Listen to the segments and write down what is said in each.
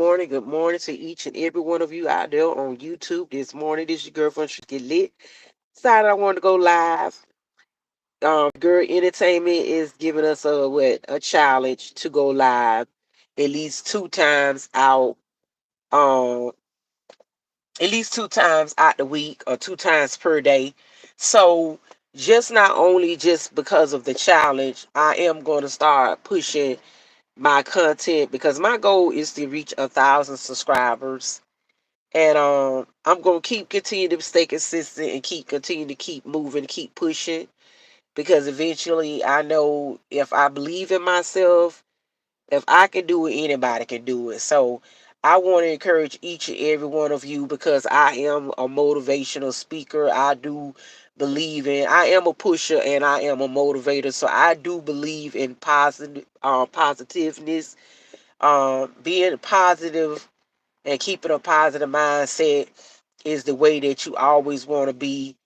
good morning to each and every one of you out there on YouTube this morning. This is your girl VONTRESE GET LIT. Decided I wanted to go live. Girl Entertainment is giving us a challenge to go live at least two times out. Um, at least two times out the week or two times per day. So just not only just because of the challenge, I am going to start pushing my content because my goal is to reach 1,000 subscribers. And I'm gonna continue to stay consistent and continue to keep moving, keep pushing. Because eventually I know if I believe in myself, if I can do it, anybody can do it. So I want to encourage each and every one of you because I am a motivational speaker. I do believe in I am a pusher and I am a motivator. So I do believe in positiveness, being positive and keeping a positive mindset is the way that you always want to be,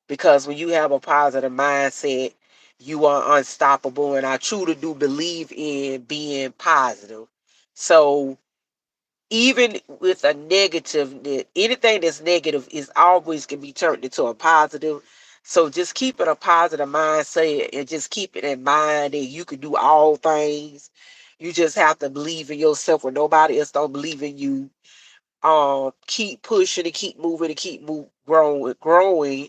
because when you have a positive mindset, you are unstoppable. And I truly do believe in being positive. So even with a negative, anything that's negative is always can be turned into a positive. So just keeping a positive mindset and just keeping in mind that you can do all things. You just have to believe in yourself when nobody else don't believe in you. Keep pushing and keep moving and growing.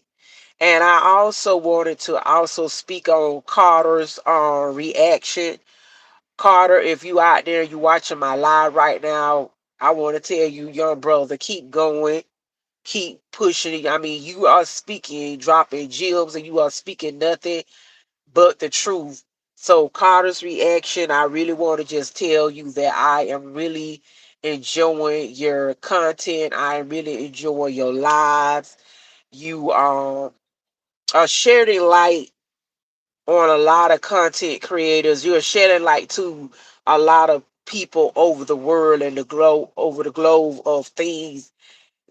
And I also wanted to also speak on Carter's reaction. Carter, if you out there, you watching my live right now, I want to tell you, young brother, keep going, keep pushing. I mean, you are speaking, dropping gems, and you are speaking nothing but the truth. So Carter's reaction, I really want to just tell you that I am really enjoying your content. I am really enjoying your lives. You are shedding light on a lot of content creators. You're shedding light to a lot of people over the world and the globe over the globe of things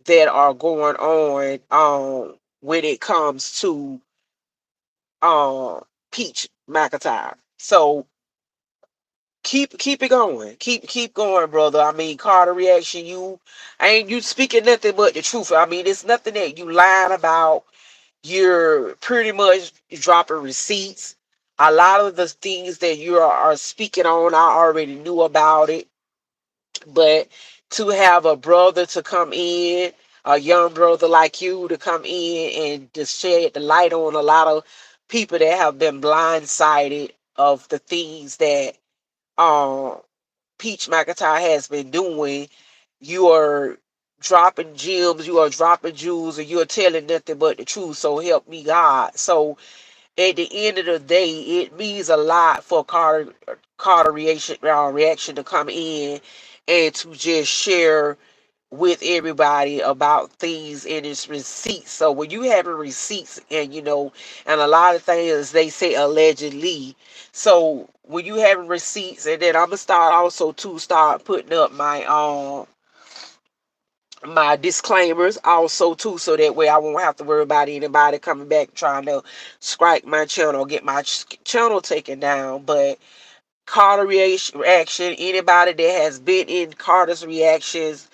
that are going on when it comes to um Peach McIntyre. So keep it going. Keep going, brother. I mean, Carter reaction, you speaking nothing but the truth. I mean, it's nothing that you lying about. You're pretty much dropping receipts. A lot of the things that you are speaking on, I already knew about it. But to have a brother to come in, a young brother like you to come in and to shed the light on a lot of people that have been blindsided of the things that um Peach McIntyre has been doing, you are dropping gems, you are dropping jewels, and you are telling nothing but the truth. So help me God. So at the end of the day, it means a lot for Carter reaction to come in and to just share with everybody about things in his receipts. So when you having receipts and and a lot of things they say allegedly. So when you having receipts, and then I'm gonna start also to start putting up my disclaimers also too, so that way I won't have to worry about anybody coming back trying to strike my channel, get my channel taken down. But Carter reaction, anybody that has been in Carter's reactions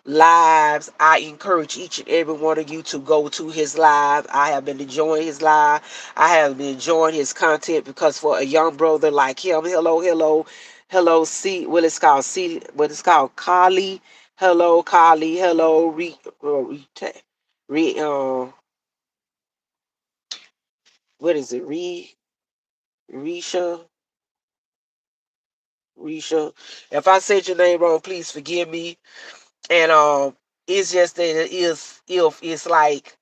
lives, I encourage each and every one of you to go to his live. I have been enjoying his live. I have been enjoying his content because for a young brother like him, hello, see what it's called, Kali. Hello, Kali. Hello, re, what is it? Risha, Risha. If I said your name wrong, please forgive me. And it's just that it is if it's like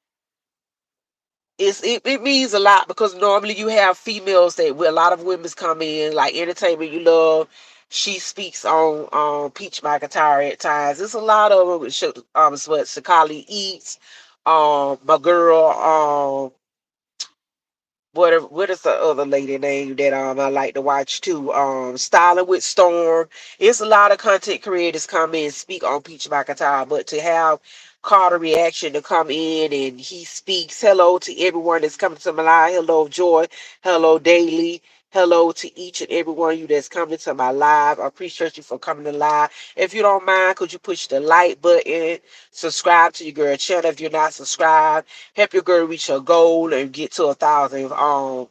it means a lot because normally you have females that where a lot of women's come in like entertainment you love. She speaks on Peach McIntyre at times. There's a lot of them. It's what Sakali eats. My girl. What is the other lady name that I like to watch too? Styling with Storm. It's a lot of content creators come in and speak on Peach McIntyre, but to have Carter reaction to come in and he speaks hello to everyone that's coming to my live. Hello Joy, hello Daily, hello to each and every one of you that's coming to my live. I appreciate you for coming to live. If you don't mind, could you push the like button, subscribe to your girl channel if you're not subscribed, help your girl reach her goal and get to 1,000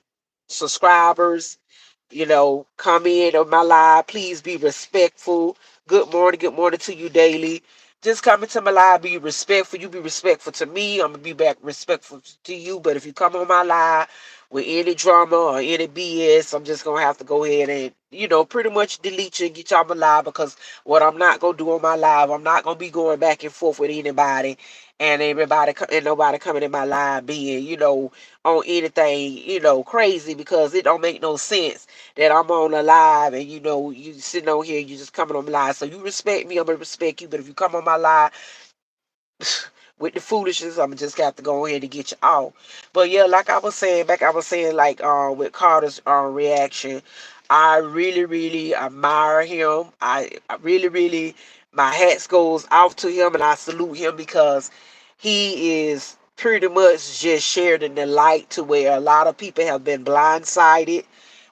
subscribers. Come in on my live. Please be respectful. Good morning to you daily. Just come into my live, be respectful. You be respectful to me. I'm gonna be back respectful to you. But if you come on my live with any drama or any BS, I'm just gonna have to go ahead and, pretty much delete you and get you on my live, because what I'm not gonna do on my live, I'm not gonna be going back and forth with anybody and nobody coming in my live being, on anything, crazy, because it don't make no sense that I'm on a live and you sitting on here, you just coming on live. So you respect me, I'm gonna respect you. But if you come on my live with the foolishness, I'm just got to go ahead and get you out. But yeah, like I was saying, like with Carter's reaction, I really, really admire him. I really, really, my hat goes out to him and I salute him, because he is pretty much just sharing the light to where a lot of people have been blindsided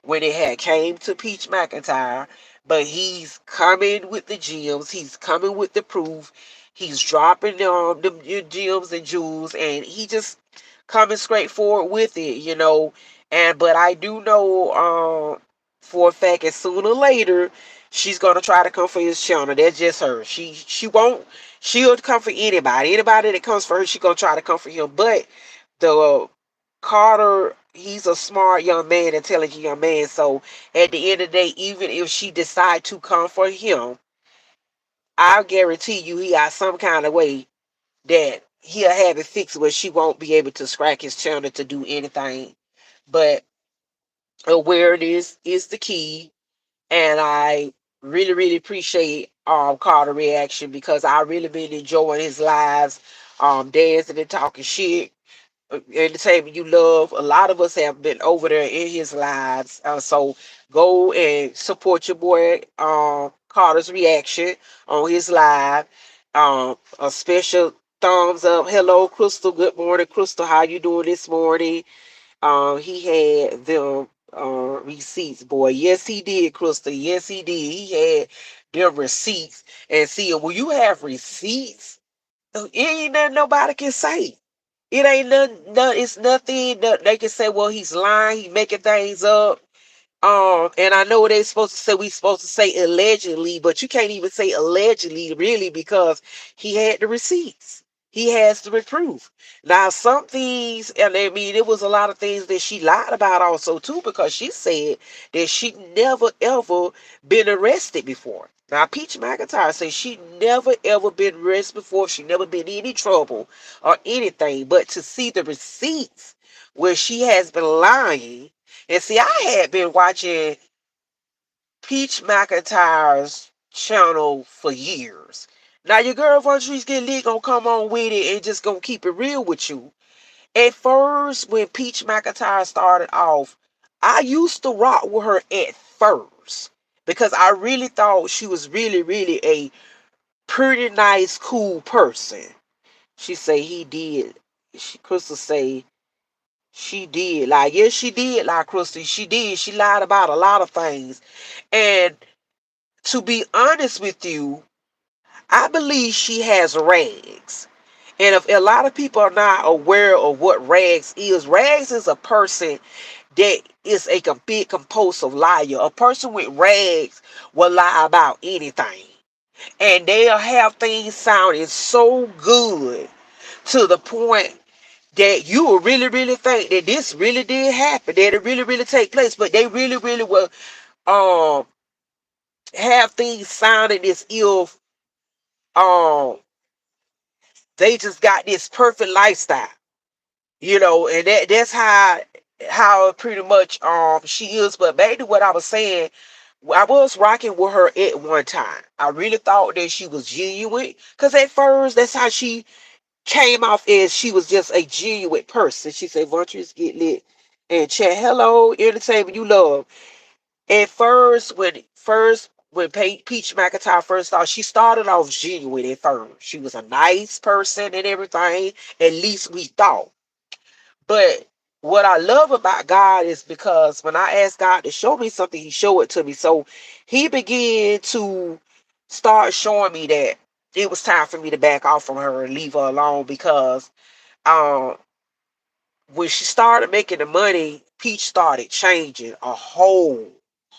when it had came to Peach McIntyre. But he's coming with the gems, he's coming with the proof, he's dropping the gems and jewels, and he just coming straight forward with it, And but I do know for a fact that sooner or later she's gonna try to come for his channel. That's just her. She won't. She'll come for anybody. Anybody that comes for her, she gonna try to come for him. But the Carter, he's a smart young man, intelligent young man. So at the end of the day, even if she decide to come for him, I guarantee you he got some kind of way that he'll have it fixed where she won't be able to scratch his channel to do anything. But awareness is the key, and I really, really appreciate Carter reaction, because I really been enjoying his lives, dancing and talking shit, entertainment you love. A lot of us have been over there in his lives, so go and support your boy Carter's reaction on his live. A special thumbs up. Hello, Crystal. Good morning, Crystal. How you doing this morning? He had them receipts, boy. Yes, he did, Crystal. Yes, he did. He had them receipts. And see, when you have receipts, it ain't nothing nobody can say. It ain't nothing. It's nothing that they can say. Well, he's lying. He making things up. And I know they supposed to say, we supposed to say allegedly, but you can't even say allegedly really, because he had the receipts. He has the proof. Now, some things, and I mean, it was a lot of things that she lied about also too, because she said that she never ever been arrested before. Now, Peach McIntyre says she never ever been arrested before. She never been in any trouble or anything. But to see the receipts where she has been lying, and see, I had been watching Peach McIntyre's channel for years. Now, your girl VONTRESE Get Lit gonna come on with it and just gonna keep it real with you. At first, when Peach McIntyre started off, I used to rock with her at first, because I really thought she was really, really a pretty nice, cool person. She say he did. Crystal say she did. Like, yes, she did lie, Crystal. She did. She lied about a lot of things. And to be honest with you, I believe she has rags. And if a lot of people are not aware of what rags is a person that is a big compulsive liar. A person with rags will lie about anything. And they'll have things sounding so good to the point that you will really, really think that this really did happen, that it really, really take place, but they really, really will um have things sounding as if um they just got this perfect lifestyle, and that's how pretty much she is. But back to what I was saying, I was rocking with her at one time. I really thought that she was genuine, because at first that's how she came off, as she was just a genuine person. She said, "VONTRESE Get Lit," and chat, hello, entertainment you love. At when Peach McIntyre first started, she started off genuine at first. She was a nice person and everything. At least we thought. But what I love about God is because when I ask God to show me something, He showed it to me. So He began to start showing me that it was time for me to back off from her and leave her alone because um when she started making the money, Peach started changing a whole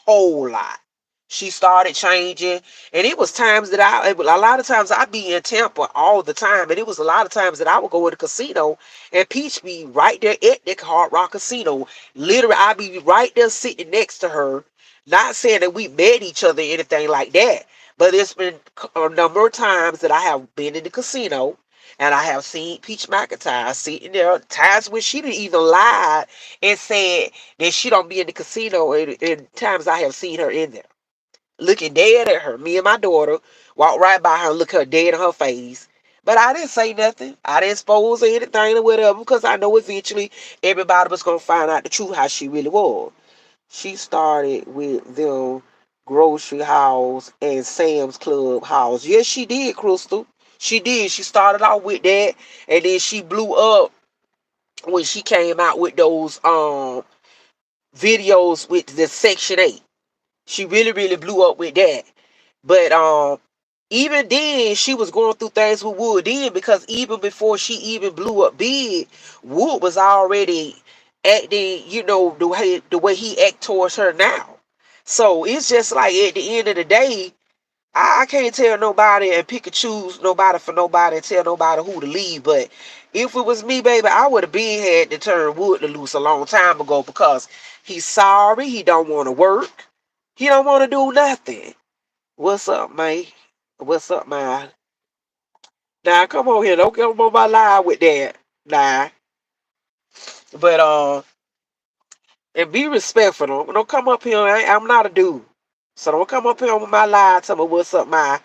lot. She started changing, and it was times that a lot of times I'd be in Tampa all the time, and it was a lot of times that I would go to the casino, and Peach be right there at the Hard Rock Casino. Literally, I'd be right there sitting next to her. Not saying that we met each other or anything like that, but it's been a number of times that I have been in the casino and I have seen Peach McIntyre sitting there, times when she didn't even lie and said that she don't be in the casino, and times I have seen her in there. Looking dead at her. Me and my daughter walk right by her and look her dead in her face. But I didn't say nothing. I didn't expose anything or whatever because I know eventually everybody was going to find out the truth how she really was. She started with them grocery house and Sam's Club house. Yes, she did, Crystal. She did. She started out with that, and then she blew up when she came out with those videos with the Section 8. She really blew up with that. But even then she was going through things with Wood then because even before she even blew up big, Wood was already acting, the way he act towards her now. So it's just like at the end of the day, I can't tell nobody and pick and choose nobody for nobody and tell nobody who to leave. But if it was me, baby, I would have been had to turn Wood to loose a long time ago because he's sorry. He don't want to work. He don't want to do nothing. What's up, man? What's up, man? Now come on here. Don't come on my live with that. Nah. But and be respectful. Don't come up here. I'm not a dude. So don't come up here with my live. Tell me what's up, man.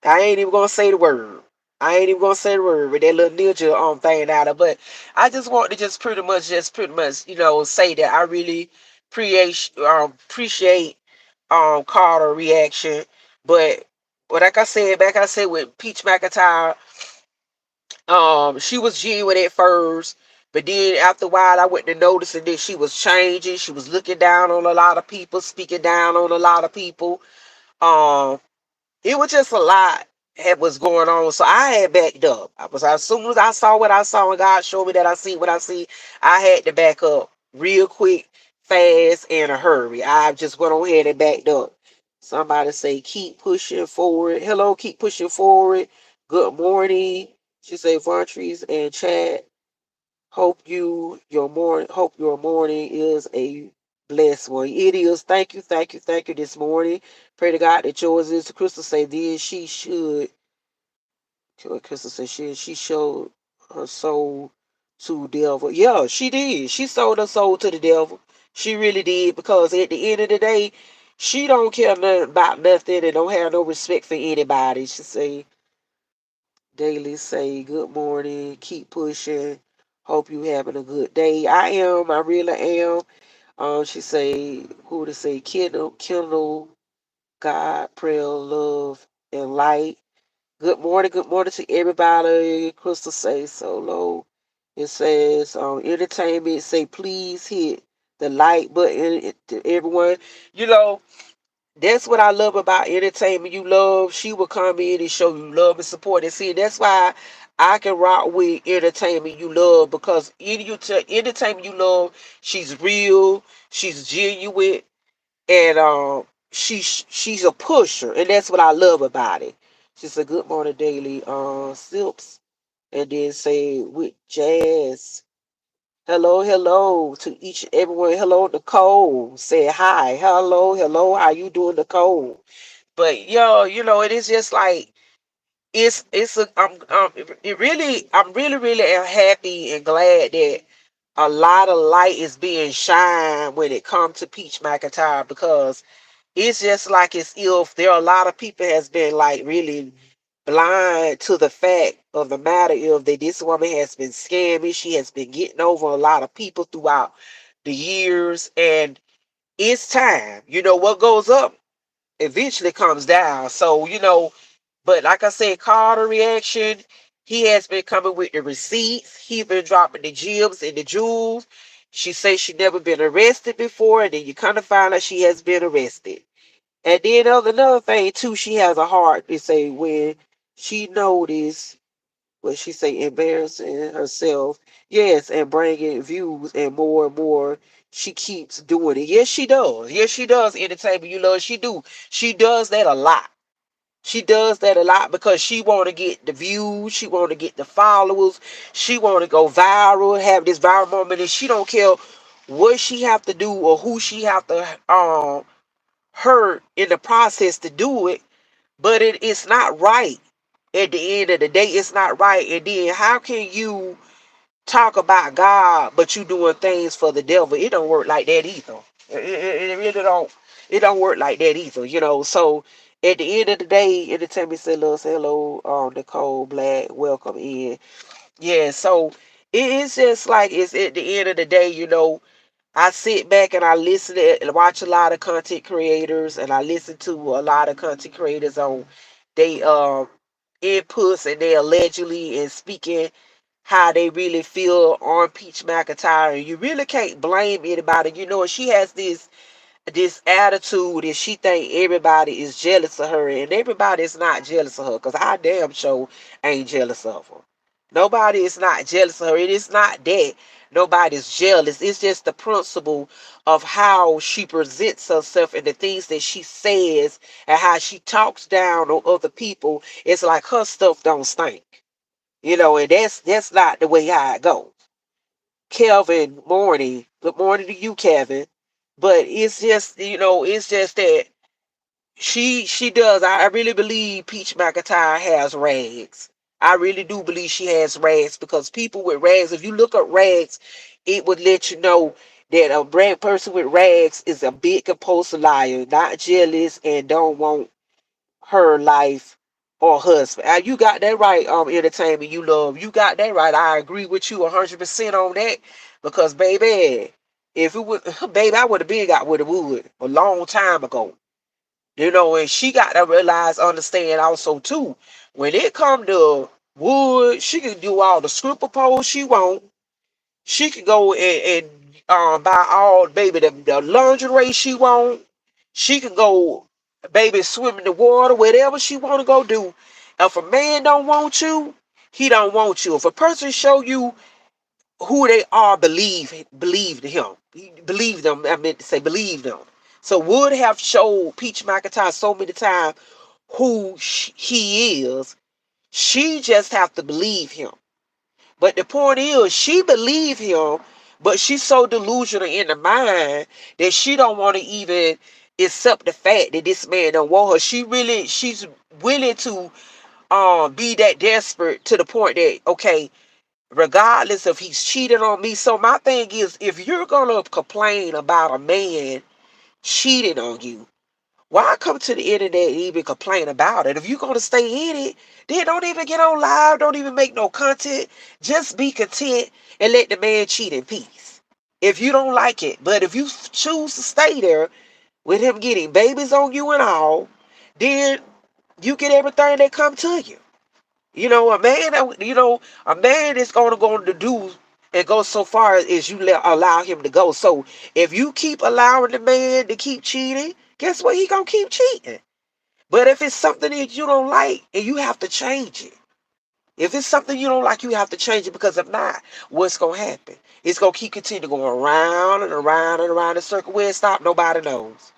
I ain't even gonna say the word. I ain't even gonna say the word with that little ninja thing out of. But I just want to just pretty much, say that I really appreciate Carter reaction. But like I said with Peach McIntyre, she was genuine at first, but then after a while I went to noticing that she was changing. She was looking down on a lot of people, speaking down on a lot of people. Um, it was just a lot that was going on. So I had backed up. As soon as I saw what I saw and God showed me that I see what I see, I had to back up real quick, fast, in a hurry. I just went on ahead and backed up. Somebody say keep pushing forward. Hello, keep pushing forward. Good morning. She say VONTRESE and chat. Hope your morning is a blessed one. It is. Thank you this morning. Pray to God that yours is. Crystal say then she should. Crystal said she showed her soul to the devil. Yeah, she did. She sold her soul to the devil. She really did because at the end of the day, she don't care nothing about nothing and don't have no respect for anybody. She say daily say good morning, keep pushing. Hope you having a good day. I am. I really am. She say who to say Kindle, God, prayer, love, and light. Good morning to everybody. Crystal say solo. It says entertainment. Say please hit the like button to everyone. You know, that's what I love about entertainment. You love, she will come in and show you love and support. And see, that's why I can rock with entertainment you love because entertainment you love, she's real, she's genuine, and she's a pusher, and that's what I love about it. She's a good morning daily sips, and then say with jazz. Hello to each and everyone. Hello, Nicole. Say hi. Hello. How you doing, Nicole? But yo, it is just like it's a I'm really am happy and glad that a lot of light is being shined when it comes to Peach McIntyre because it's just like as if there are a lot of people has been like really blind to the fact of the matter of that this woman has been scamming. She has been getting over a lot of people throughout the years, and it's time. What goes up eventually comes down. So but like I said, Carter reaction, He has been coming with the receipts. He's been dropping the gems and the jewels. She says she never been arrested before, and then you kind of find out she has been arrested. And then another thing too, she has a heart to say when she noticed what she say embarrassing herself, yes, and bringing views and more. She keeps doing it. Yes, she does. Yes, she does. Entertainment, you love. She does that a lot. She does that a lot because she want to get the views, she want to get the followers, she want to go viral, have this viral moment, and she don't care what she have to do or who she have to hurt in the process to do it. But it's not right. At the end of the day, it's not right. And then how can you talk about God, but you doing things for the devil? It don't work like that either. It really don't. It don't work like that either. So at the end of the day, entertainment say, "Love, say hello, Nicole Black, welcome in." Yeah. So it's just like it's at the end of the day. I sit back and I listen to and watch a lot of content creators, and I listen to a lot of content creators on they inputs, and they allegedly and speaking how they really feel on Peach McIntyre. And you really can't blame anybody. She has this attitude, and she think everybody is jealous of her, and everybody is not jealous of her, because I damn sure ain't jealous of her. Nobody is not jealous of her. It is not that nobody's jealous. It's just the principle of how she presents herself and the things that she says and how she talks down on other people. It's like her stuff don't stink. And that's not the way how it goes. Kelvin, morning. Good morning to you, Kevin. But it's just that she does. I really believe Peach McIntyre has rags. I really do believe she has rags, because people with rags, if you look up rags, it would let you know that a brand person with rags is a big compulsive liar, not jealous, and don't want her life or husband. You got that right, entertainment you love. You got that right. I agree with you 100% on that. Because baby, if it would baby, I would have been got with the wood a long time ago. And she got to realize, understand also too, when it come to wood, she can do all the stripper poles she want. She can go and buy all baby the lingerie she want. She can go baby swim in the water, whatever she want to go do. If a man don't want you, he don't want you. If a person show you who they are, believe him. Believe them. I meant to say believe them. So Wood have showed Peach McIntyre so many times who he is. She just have to believe him. But the point is, she believe him, but she's so delusional in the mind that she don't want to even accept the fact that this man don't want her. She's willing to be that desperate to the point that, okay, regardless if he's cheating on me. So my thing is, if you're gonna complain about a man cheating on you, why come to the internet and even complain about it? If you're gonna stay in it, then don't even get on live, don't even make no content. Just be content and let the man cheat in peace. If you don't like it. But if you choose to stay there with him getting babies on you and all, then you get everything that come to you. A man is going to do and go so far as you allow him to go. So if you keep allowing the man to keep cheating, guess what? He gonna keep cheating. But if it's something that you don't like, and you have to change it. If it's something you don't like, you have to change it, because if not, what's gonna happen? It's gonna keep continuing going around and around and around the circle. Where it stop, nobody knows.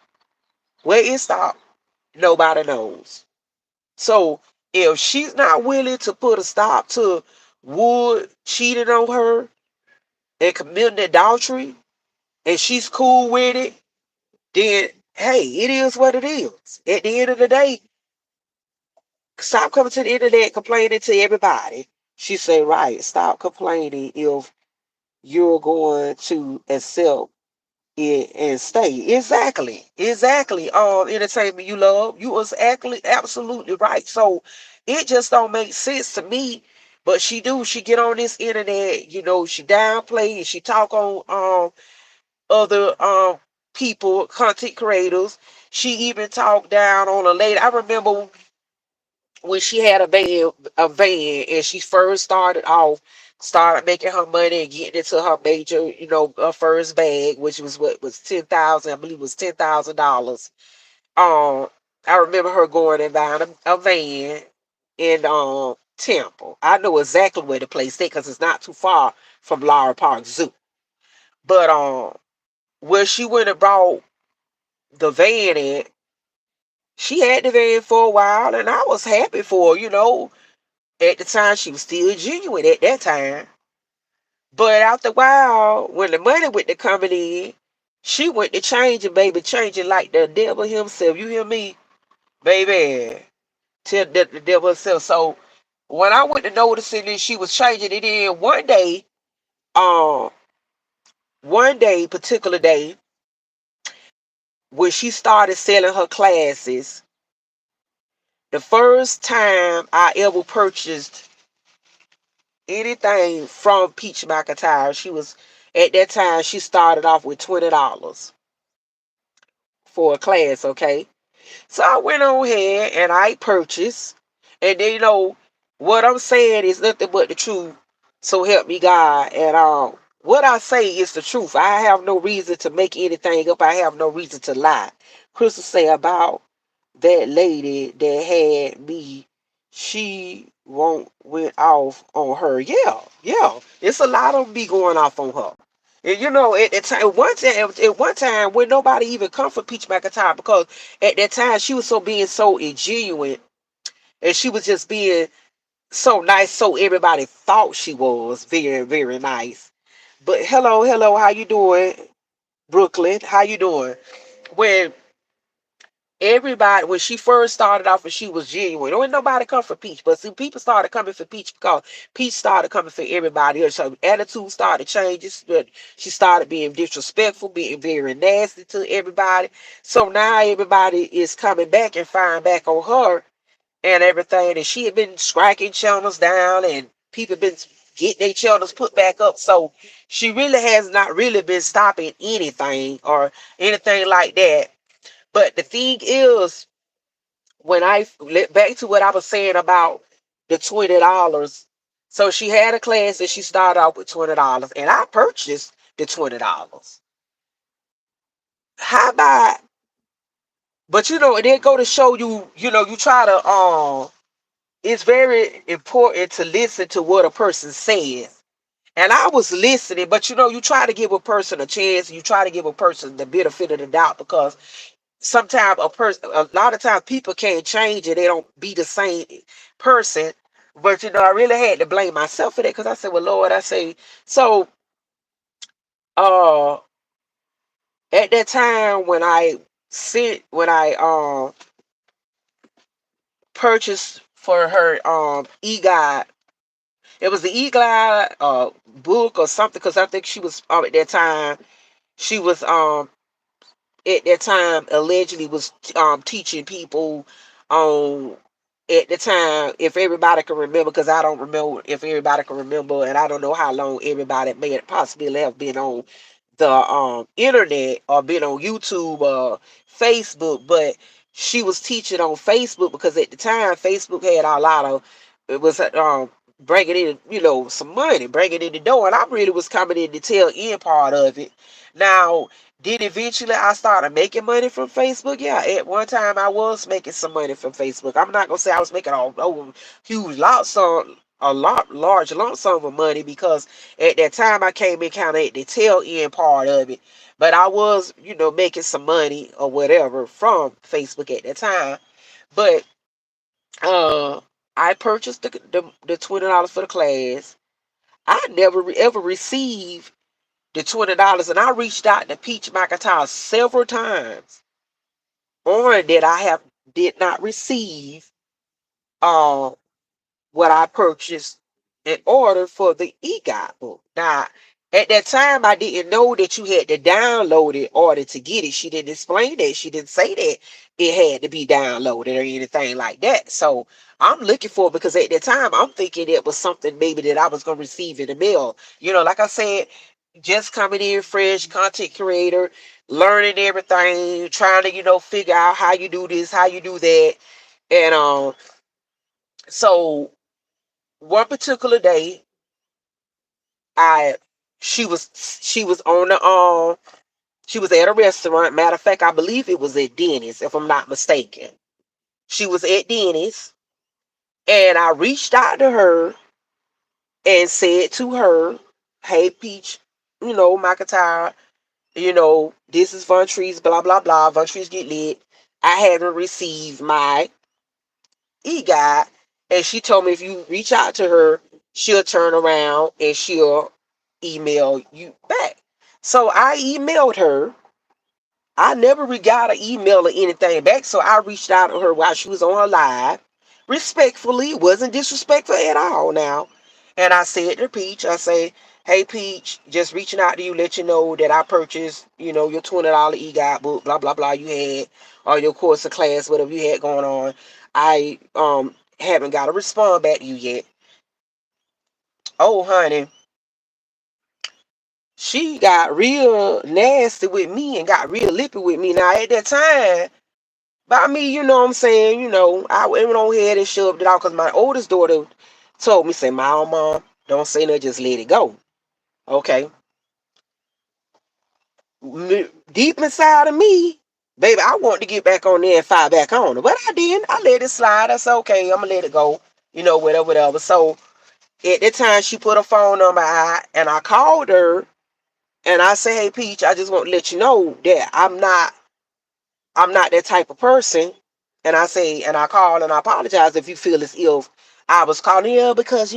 Where it stop, nobody knows. So if she's not willing to put a stop to Wood cheating on her and committing adultery, and she's cool with it, then hey, it is what it is. At the end of the day, stop coming to the internet complaining to everybody. She said, right, stop complaining if you're going to accept it and stay. Exactly. Exactly. Entertainment you love. You was absolutely right. So it just don't make sense to me. But she get on this internet, she downplay and she talk on other people, content creators. She even talked down on a lady. I remember when she had a van, and she first started making her money and getting into her major, her first bag, which was what was 10,000, I believe it was $10,000. Um, I remember her going and buying a van in Temple. I know exactly where the place is because it's not too far from Laura Park Zoo. But where she went and brought the van in, she had the van for a while, and I was happy for her. At the time, she was still genuine at that time. But after a while, when the money went to coming in, she went to changing, baby, changing like the devil himself. You hear me, baby? Tell the devil himself. So when I went to noticing that she was changing it in um, one day, particular day, when she started selling her classes, the first time I ever purchased anything from Peach McIntyre, she was at that time she started off with $20 for a class, okay? So I went on here and I purchased, and then what I'm saying is nothing but the truth. So help me God, and what I say is the truth. I have no reason to make anything up. I have no reason to lie. Crystal say about that lady that had me, she went off on her. Yeah, yeah. It's a lot of me going off on her. And at one time when nobody even come for Peach McIntyre, because at that time she was being so ingenuine, and she was just being so nice, so everybody thought she was very, very nice. But hello, hello, how you doing, Brooklyn? How you doing? When when she first started off and she was genuine, there wasn't nobody come for Peach, but see, people started coming for Peach because Peach started coming for everybody else. So attitude started changing. But she started being disrespectful, being very nasty to everybody. So now everybody is coming back and firing back on her and everything. And she had been striking channels down, and people been getting their channels put back up. So she really has not really been stopping anything or anything like that. But the thing is, when I back to what I was saying about the $20. So she had a class and she started off with $20, and I purchased the $20. How about? But it did go to show you. You try to It's very important to listen to what a person says. And I was listening, but you try to give a person a chance. You try to give a person the benefit of the doubt, because sometimes a lot of times people can't change and they don't be the same person. But I really had to blame myself for that, because I said, well, Lord, I say, so uh at that time when I purchased for her e-guide, it was the e-guide book or something, because I think she was at that time she was allegedly was teaching people on, at the time, if everybody can remember, because I don't remember if everybody can remember, and I don't know how long everybody may possibly have been on the internet or been on YouTube or Facebook. But she was teaching on Facebook, because at the time Facebook had a lot of, it was bringing in some money, bringing in the door, and I really was coming in the tail end part of it. Now, did eventually I started making money from Facebook? Yeah, at one time I was making some money from Facebook. I'm not gonna say I was making a huge large lump sum of money, because at that time I came in kind of at the tail end part of it. But I was, making some money or whatever from Facebook at that time. But uh, I purchased the $20 for the class. I never ever received the $20, and I reached out to Peach McIntyre several times on that I have did not receive uh, what I purchased in order for the e-guide book. Now, at that time, I didn't know that you had to download it in order to get it. She didn't explain that. She didn't say that it had to be downloaded or anything like that. So I'm looking for it, because at that time, I'm thinking it was something maybe that I was going to receive in the mail. Like I said, just coming in fresh, content creator, learning everything, trying to, figure out how you do this, how you do that. And So one particular day, I she was on the she was at a restaurant. Matter of fact, I believe it was at Denny's, if I'm not mistaken. She was at Denny's, and I reached out to her and said to her, "Hey, Peach, McIntyre, this is VONTRESE, blah blah blah. VONTRESE Get Lit. I haven't received my e-guide," and she told me if you reach out to her, she'll turn around and she'll email you back. So I emailed her. I never got an email or anything back, so I reached out to her while she was on her live. Respectfully, it wasn't disrespectful at all now. And I said to Peach, I say, "Hey Peach, just reaching out to you, let you know that I purchased, your $20 e-guide book, blah blah blah you had, or your course of class, whatever you had going on. I haven't got a response back to you yet." Oh honey, she got real nasty with me and got real lippy with me. Now at that time, by me, you know what I'm saying, I went on ahead and shoved it out because my oldest daughter told me, say, Mom, don't say nothing, just let it go. Okay. Deep inside of me, baby, I want to get back on there and fire back on her. But I didn't. I let it slide. I said, okay, I'm going to let it go. Whatever, whatever. So at that time, she put her phone number out and I called her and I said, "Hey, Peach, I just want to let you know that I'm not that type of person." And I say, and I call and I apologize if you feel as if I was calling you because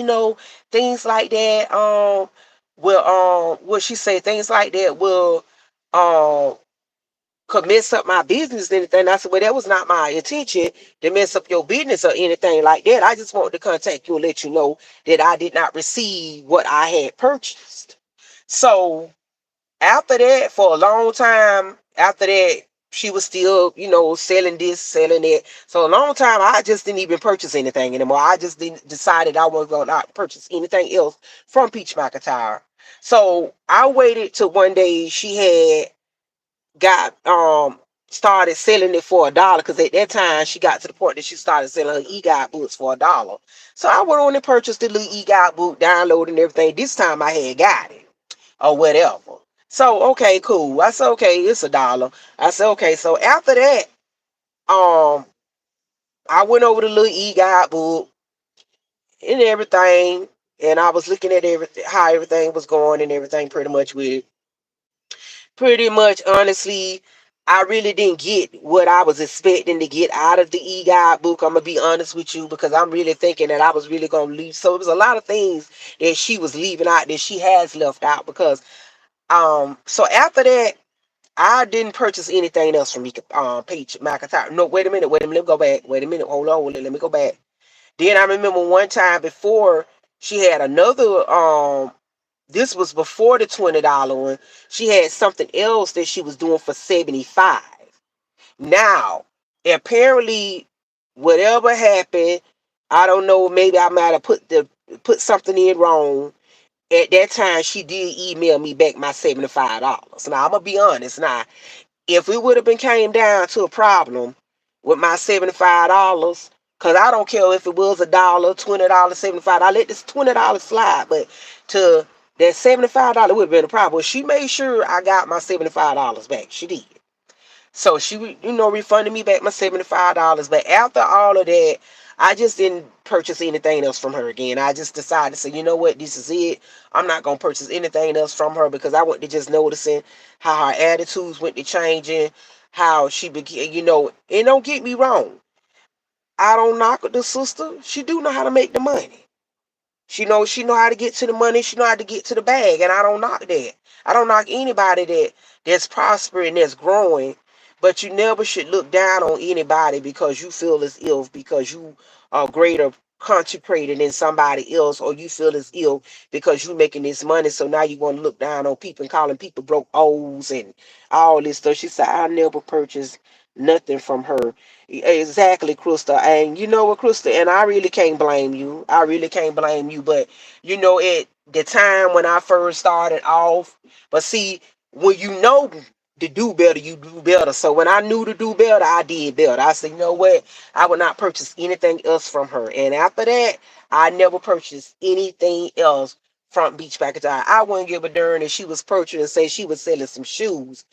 things like that. Will what she say? Things like that will um could mess up my business and anything. I said, well, that was not my intention to mess up your business or anything like that. I just wanted to contact you and let you know that I did not receive what I had purchased. So after that, for a long time after that, she was still, selling this, selling that. So a long time, I just didn't even purchase anything anymore. I just didn't decided I was going to not purchase anything else from Peach McIntyre. So I waited till one day she had got started selling it for $1 because at that time she got to the point that she started selling her e-guide books for $1. So I went on and purchased the little e-guide book, downloaded and everything. This time I had got it or whatever. So okay, cool. I said, okay, it's $1. I said, okay. So after that, um, I went over the little e-guide book and everything, and I was looking at everything, how everything was going and everything, pretty much with it. Pretty much, honestly, I really didn't get what I was expecting to get out of the e-guide book. I'm gonna be honest with you because I'm really thinking that I was really gonna leave. So it was a lot of things that she was leaving out that she has left out because so after that I didn't purchase anything else from Peach McIntyre. No, wait a minute, let me go back. Wait a minute, hold on, let me go back. Then I remember one time before she had another this was before the $20 one. She had something else that she was doing for 75. Now, apparently, whatever happened, I don't know, maybe I might have put something in wrong. At that time, she did email me back my $75. Now I'm gonna be honest. Now, if it would have been came down to a problem with my $75, because I don't care if it was $1, $20, 75, I let this $20 slide, but to that $75 would have been a problem. Well, she made sure I got my $75 back. She did. So she, refunded me back my $75. But after all of that, I just didn't purchase anything else from her again. I just decided to say, you know what, this is it. I'm not gonna purchase anything else from her because I went to just noticing how her attitudes went to changing, how she began, and don't get me wrong. I don't knock the sister. She do know how to make the money. She know how to get to the money, she know how to get to the bag, and I don't knock that. I don't knock anybody that's prospering, that's growing, but you never should look down on anybody because you feel as ill because you are greater consecrated than somebody else, or you feel as ill because you making this money, so now you want to look down on people and calling people broke O's and all this stuff. She said, I never purchased nothing from her. Exactly, Krista. And you know what, Krista, and I really can't blame you. I really can't blame you. But at the time when I first started off, but see, when to do better, you do better. So when I knew to do better, I did better. I said, you know what? I would not purchase anything else from her. And after that, I never purchased anything else from Beach Pack. I wouldn't give a darn if she was purchasing and say she was selling some shoes.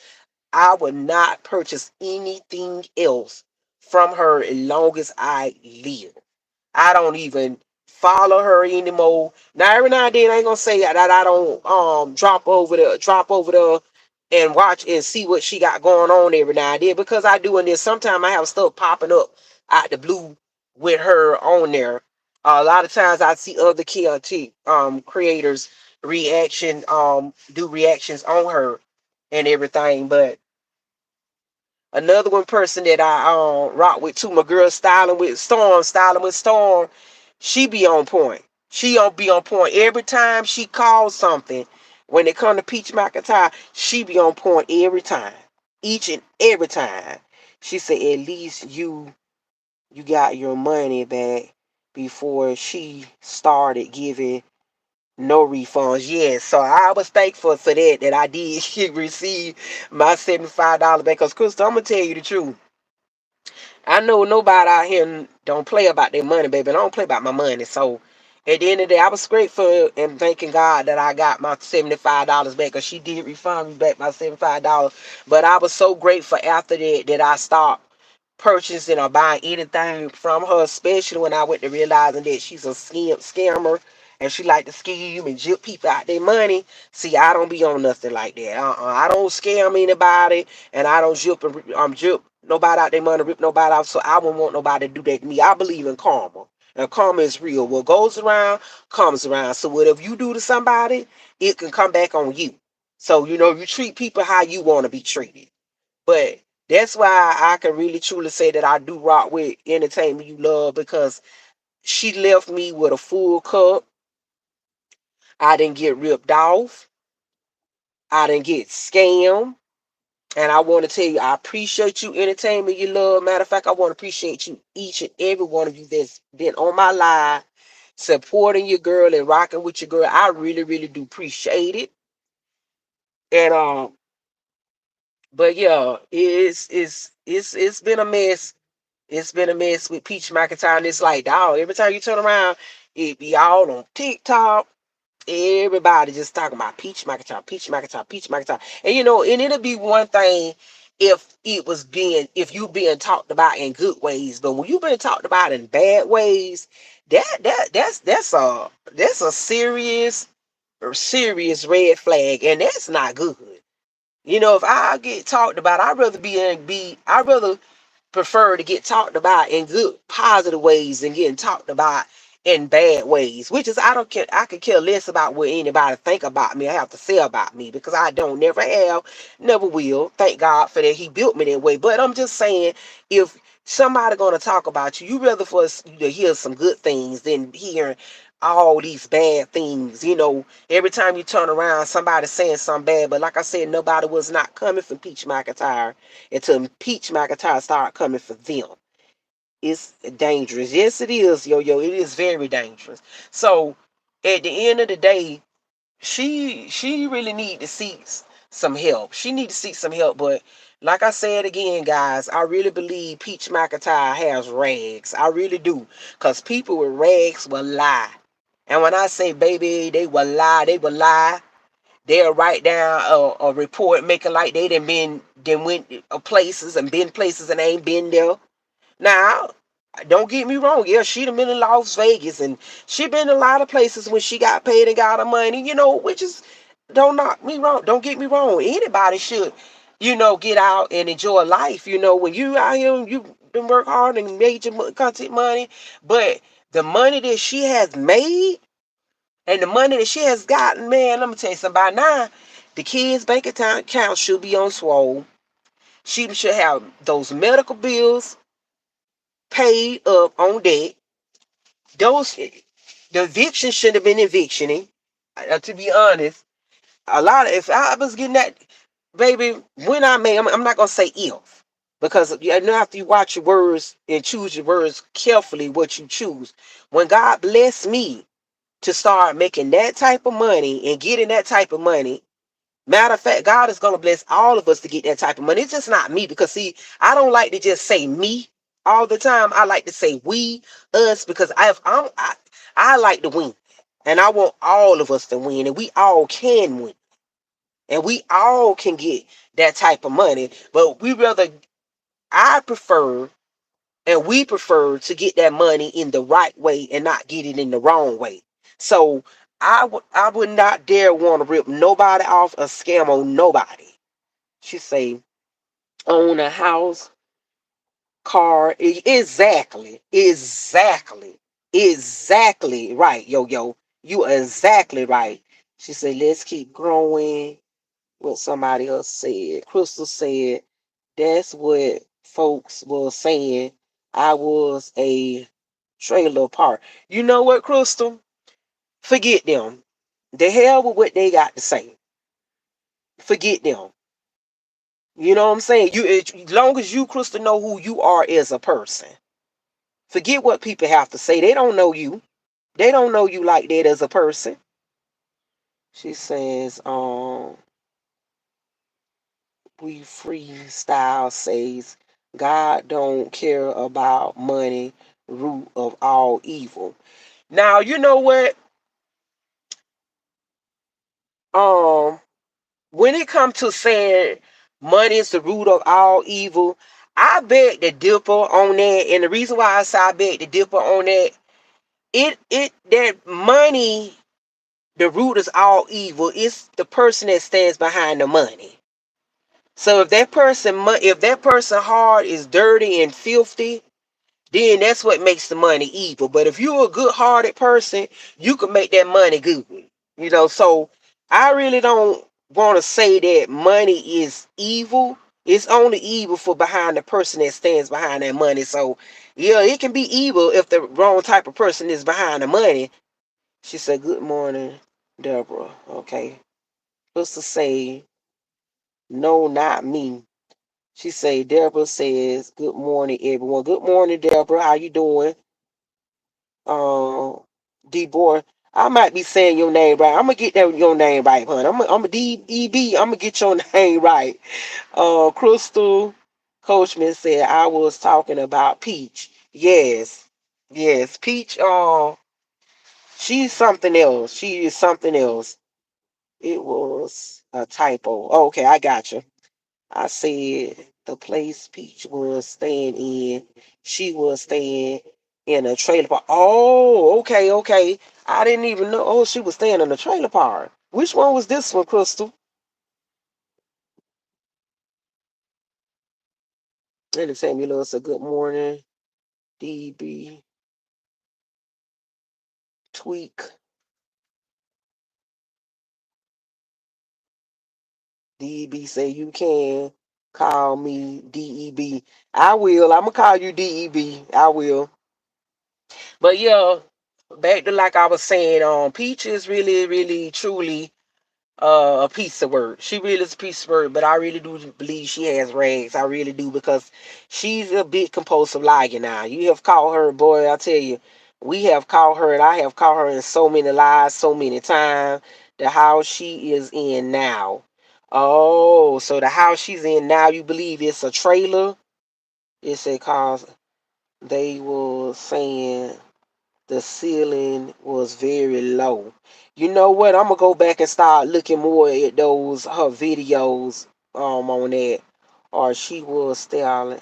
I would not purchase anything else from her as long as I live. I don't even follow her anymore. Now every now and then I ain't gonna say that I don't drop over there and watch and see what she got going on every now and then, because I do. And then sometimes I have stuff popping up out the blue with her on there. A lot of times I see other KLT creators do reactions on her and everything. But another one person that I rock with too, my girl styling with Storm, she be on point. She'll be on point every time she calls something. When it come to Peach McIntyre, she be on point every time, each and every time. She said, "At least you got your money back before she started giving no refunds." Yes, so I was thankful for that I did receive my $75 back. Because, Crystal, I'm gonna tell you the truth. I know nobody out here don't play about their money, baby. I don't play about my money. So at the end of the day, I was grateful and thanking God that I got my $75 back, because she did refund me back my $75. But I was so grateful after that I stopped purchasing or buying anything from her, especially when I went to realizing that she's a scammer, and she like to scheme and jip people out their money. See, I don't be on nothing like that. I don't scam anybody, and I don't jip nobody out their money, rip nobody off. So I wouldn't want nobody to do that to me. I believe in karma, and karma is real. What goes around comes around. So whatever you do to somebody, it can come back on you. So you treat people how you want to be treated. But that's why I can really truly say that I do rock with Entertainment You Love, because she left me with a full cup. I didn't get ripped off. I didn't get scammed. And I want to tell you, I appreciate you, Entertainment You Love. Matter of fact, I want to appreciate you, each and every one of you that's been on my live, supporting your girl and rocking with your girl. I really, really do appreciate it. And but yeah, it's been a mess. It's been a mess with Peach McIntyre. And it's like, dog, every time you turn around, it be all on TikTok. Everybody just talking about Peach McIntyre, Peach McIntyre, Peach McIntyre. And it'll be one thing if you being talked about in good ways, but when you been talked about in bad ways, that's a serious red flag, and that's not good. If I get talked about, I'd rather prefer to get talked about in good, positive ways than getting talked about in bad ways. Which is, I don't care. I could care less about what anybody think about me. I have to say about me, because I don't, never have, never will. Thank God for that. He built me that way. But I'm just saying, if somebody gonna talk about you, you rather for us to hear some good things than hearing all these bad things. Every time you turn around, somebody saying something bad. But like I said, nobody was not coming for Peach McIntyre until Peach McIntyre started coming for them. It's dangerous. Yes, it is, yo. It is very dangerous. So at the end of the day, she really need to seek some help. She need to seek some help. But like I said again, guys, I really believe Peach McIntyre has rags. I really do. Because people with rags will lie. And when I say, baby, they will lie, they will lie. They'll write down a report making like they done went places and been places and ain't been there. Now, don't get me wrong. Yeah, she done been in Las Vegas, and she been in a lot of places when she got paid and got her money, which is, don't knock me wrong. Don't get me wrong. Anybody should, get out and enjoy life. When you out here, you been work hard and made your content money. But the money that she has made and the money that she has gotten, man, let me tell you something. By now, the kids' bank account should be on swole. She should have those medical bills paid up on debt. The eviction shouldn't have been evictioning. To be honest, if I was getting that, baby, when I'm not gonna say if, because you have to watch your words and choose your words carefully. What you choose. When God blessed me to start making that type of money and getting that type of money, Matter of fact, God is going to bless all of us to get that type of money. It's just not me, because see, I don't like to just say me all the time. I like to say we, us, because I like to win, and I want all of us to win, and we all can win, and we all can get that type of money. But I prefer, and we prefer to get that money in the right way and not get it in the wrong way. So I would not dare want to rip nobody off or scam on nobody. She say, own a house, car. Exactly right, yo. You are exactly right. She said, let's keep growing. What somebody else said. Crystal said, that's what folks were saying. I was a trailer park. You know what, Crystal? Forget them. The hell with what they got to say. Forget them. You know what I'm saying? As long as you, Crystal, know who you are as a person. Forget what people have to say. They don't know you. They don't know you like that as a person. She says, we freestyle says, God don't care about money, root of all evil. Now, you know what? Um, when it comes to saying money is the root of all evil, I beg the dipper on that. And the reason why I say I beg the dipper on that, that money, the root is all evil. It's the person that stands behind the money. So if that person heart is dirty and filthy, then that's what makes the money evil. But if you're a good-hearted person, you can make that money good. So I really don't want to say that money is evil. It's only evil for behind the person that stands behind that money. So yeah, it can be evil if the wrong type of person is behind the money. She said, good morning, Deborah. Okay. Supposed to say, no, not me. She say, Deborah says, good morning, everyone. Good morning, Deborah. How you doing? D-Boy. I might be saying your name right. I'm going to get your name right, hon. I'm a D-E-B. I'm going to get your name right. Crystal Coachman said, I was talking about Peach. Yes. Yes. Peach, she's something else. She is something else. It was a typo. Okay, I got you. I said the place Peach was staying in, she was staying in a trailer park. Oh, okay. I didn't even know. Oh, she was staying in a trailer park. Which one was this one, Crystal? And the Samuel said, good morning, DB Tweak. DEB say you can call me DEB. I will. I'm gonna call you DEB. I will. But yeah, back to like I was saying, Peach is really, really, truly a piece of work. She really is a piece of work, but I really do believe she has rags. I really do, because she's a bit compulsive liar now. You have caught her, boy, I tell you, we have caught her, and I have caught her in so many lies so many times. The house she is in now. Oh, so the house she's in now, you believe it's a trailer? It's a cause they were saying the ceiling was very low. You know what? I'm gonna go back and start looking more at those her videos on that. Or she was staying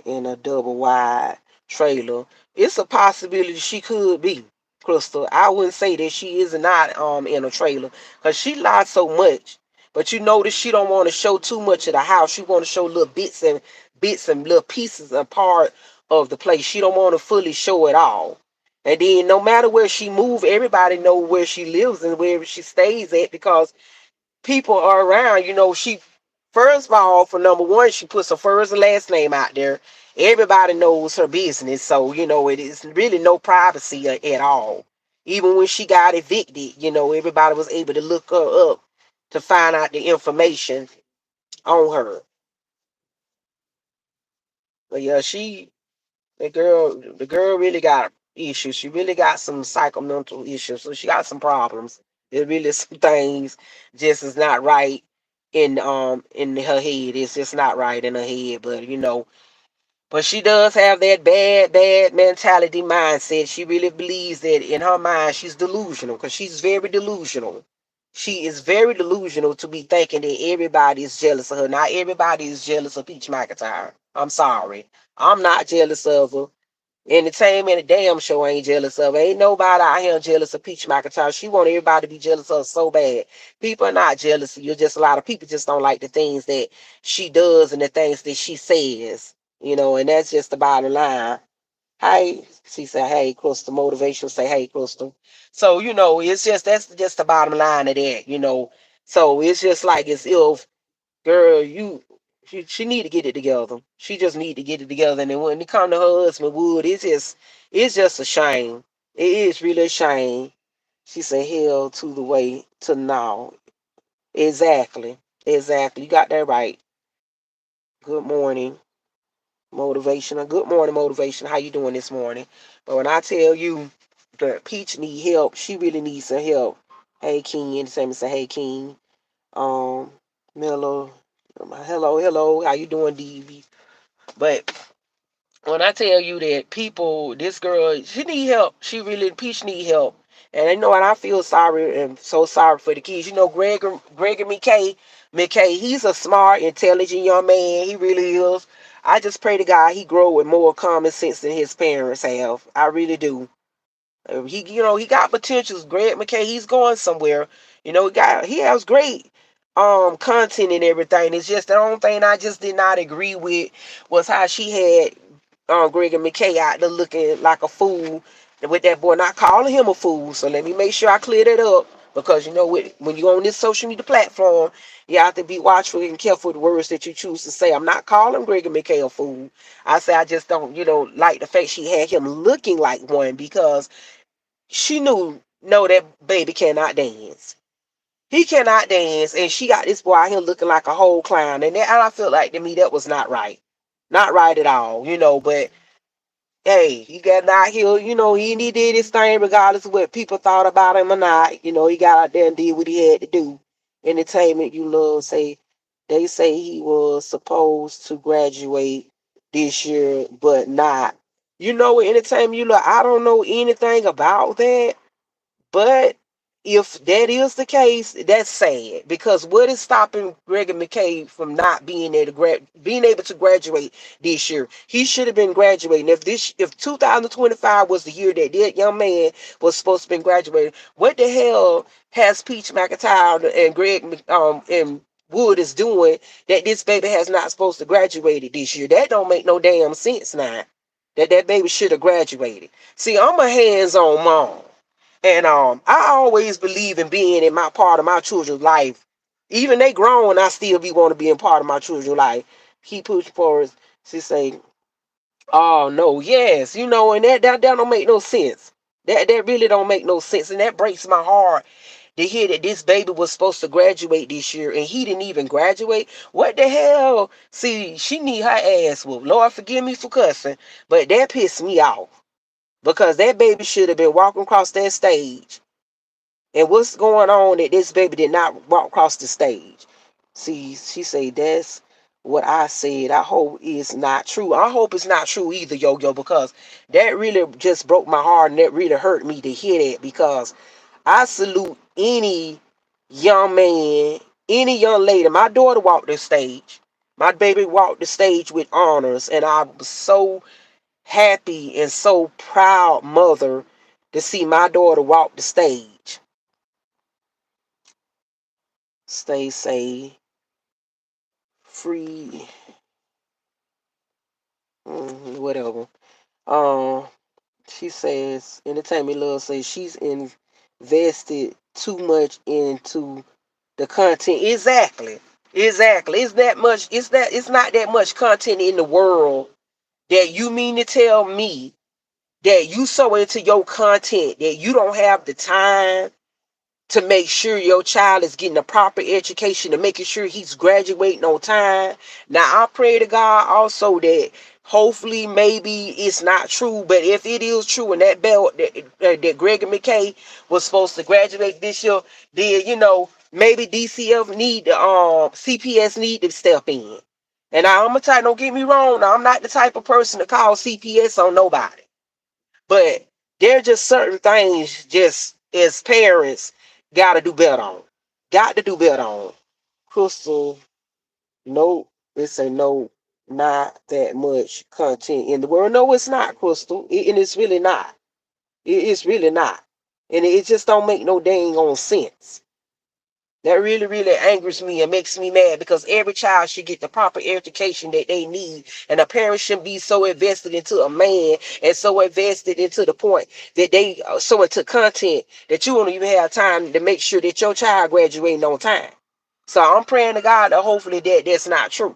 in a double wide trailer. It's a possibility she could be, Crystal. I wouldn't say that she is not in a trailer, because she lied so much. But you notice she don't want to show too much of the house. She want to show little bits and little pieces and part of the place. She don't want to fully show it all. And then no matter where she move, everybody know where she lives and where she stays at, because people are around. She, first of all, for number one, she puts her first and last name out there. Everybody knows her business, so it is really no privacy at all. Even when she got evicted, everybody was able to look her up to find out the information on her. But yeah, the girl really got issues. She really got some psychomental issues, so she got some problems. It really some things just is not right in her head. It's just not right in her head. But but she does have that bad mentality mindset. She really believes that in her mind she's delusional because she's very delusional. She is very delusional to be thinking that everybody is jealous of her. Not everybody is jealous of Peach McIntyre. I'm sorry. I'm not jealous of her. Entertainment, a damn show ain't jealous of her. Ain't nobody out here jealous of Peach McIntyre. She want everybody to be jealous of her so bad. People are not jealous of you. Just a lot of people just don't like the things that she does and the things that she says. And that's just the bottom line. Hey, she said, hey, Crystal, motivation say, hey, Crystal. So, it's that's just the bottom line of that. So it's just like as if, girl, she need to get it together. She just need to get it together. And then when it come to her husband Wood, it's just a shame. It is really a shame. She said, hell to the way to now. Exactly. Exactly. You got that right. Good morning, motivation. Good morning, motivation. How you doing this morning? But when I tell you that Peach need help, she really needs some help. Hey King, same as say, hey King. Um, Miller, hello. How you doing, DB? But when I tell you that this girl, she need help. She really, Peach need help. And and I feel sorry and so sorry for the kids. Gregor McKay, he's a smart, intelligent young man. He really is. I just pray to God he grow with more common sense than his parents have. I really do. He got potentials. Greg McKay, he's going somewhere. He has great content and everything. It's just the only thing I just did not agree with was how she had Greg and McKay out there looking like a fool with that boy, not calling him a fool. So let me make sure I clear that up because when you're on this social media platform, you have to be watchful and careful with the words that you choose to say. I'm not calling Greg and McKay a fool. I say I just don't, like the fact she had him looking like one because she knew, no, that baby cannot dance. He cannot dance, and she got this boy out here looking like a whole clown. And I feel like to me that was not right. Not right at all. But hey, he got out here, he did his thing regardless of what people thought about him or not. He got out there and did what he had to do. Entertainment, you love, they say he was supposed to graduate this year, but not. Entertainment, I don't know anything about that. But if that is the case, that's sad because what is stopping Greg McKay from not being able to graduate this year? He should have been graduating. If 2025 was the year that young man was supposed to be graduating, what the hell has Peach McIntyre and and Wood is doing that this baby has not supposed to graduate this year? That don't make no damn sense now. That baby should have graduated. See, I'm a hands-on mom. And I always believe in being in my part of my children's life. Even they grown, I still want to be in part of my children's life. Keep pushing forward. She say, "Oh no, yes, and that don't make no sense. That really don't make no sense, and that breaks my heart to hear that this baby was supposed to graduate this year and he didn't even graduate. What the hell? See, she need her ass whooped. Lord, forgive me for cussing, but that pissed me off because that baby should have been walking across that stage. And what's going on that this baby did not walk across the stage? See, she say that's what I said. I hope it's not true. I hope it's not true either, Yo-Yo, because that really just broke my heart and that really hurt me to hear that because I salute any young man, any young lady. My daughter walked the stage. My baby walked the stage with honors, and I was so happy and so proud mother to see my daughter walk the stage. Stay safe, free, whatever. Um, she says, Entertainment Love says she's invested too much into the content. Exactly. Exactly. It's not that much content in the world that you mean to tell me that you so into your content that you don't have the time to make sure your child is getting a proper education and making sure he's graduating on time. Now, I pray to God also that Hopefully, maybe it's not true, but if it is true and that belt that Gregory McKay was supposed to graduate this year, then maybe DCF need to CPS need to step in. And I'm gonna tell you, don't get me wrong. Now, I'm not the type of person to call CPS on nobody, but there are just certain things, just as parents, gotta do better on. Got to do better on. Crystal, no, it's a no, not that much content in the world. No, it's not, Crystal, and it's really not. It's really not, and it just don't make no dang on sense. That really, really angers me and makes me mad, because every child should get the proper education that they need, and a parent shouldn't be so invested into a man and so invested into the point that they are so into content that you don't even have time to make sure that your child graduating on time. So I'm praying to God that hopefully that's not true.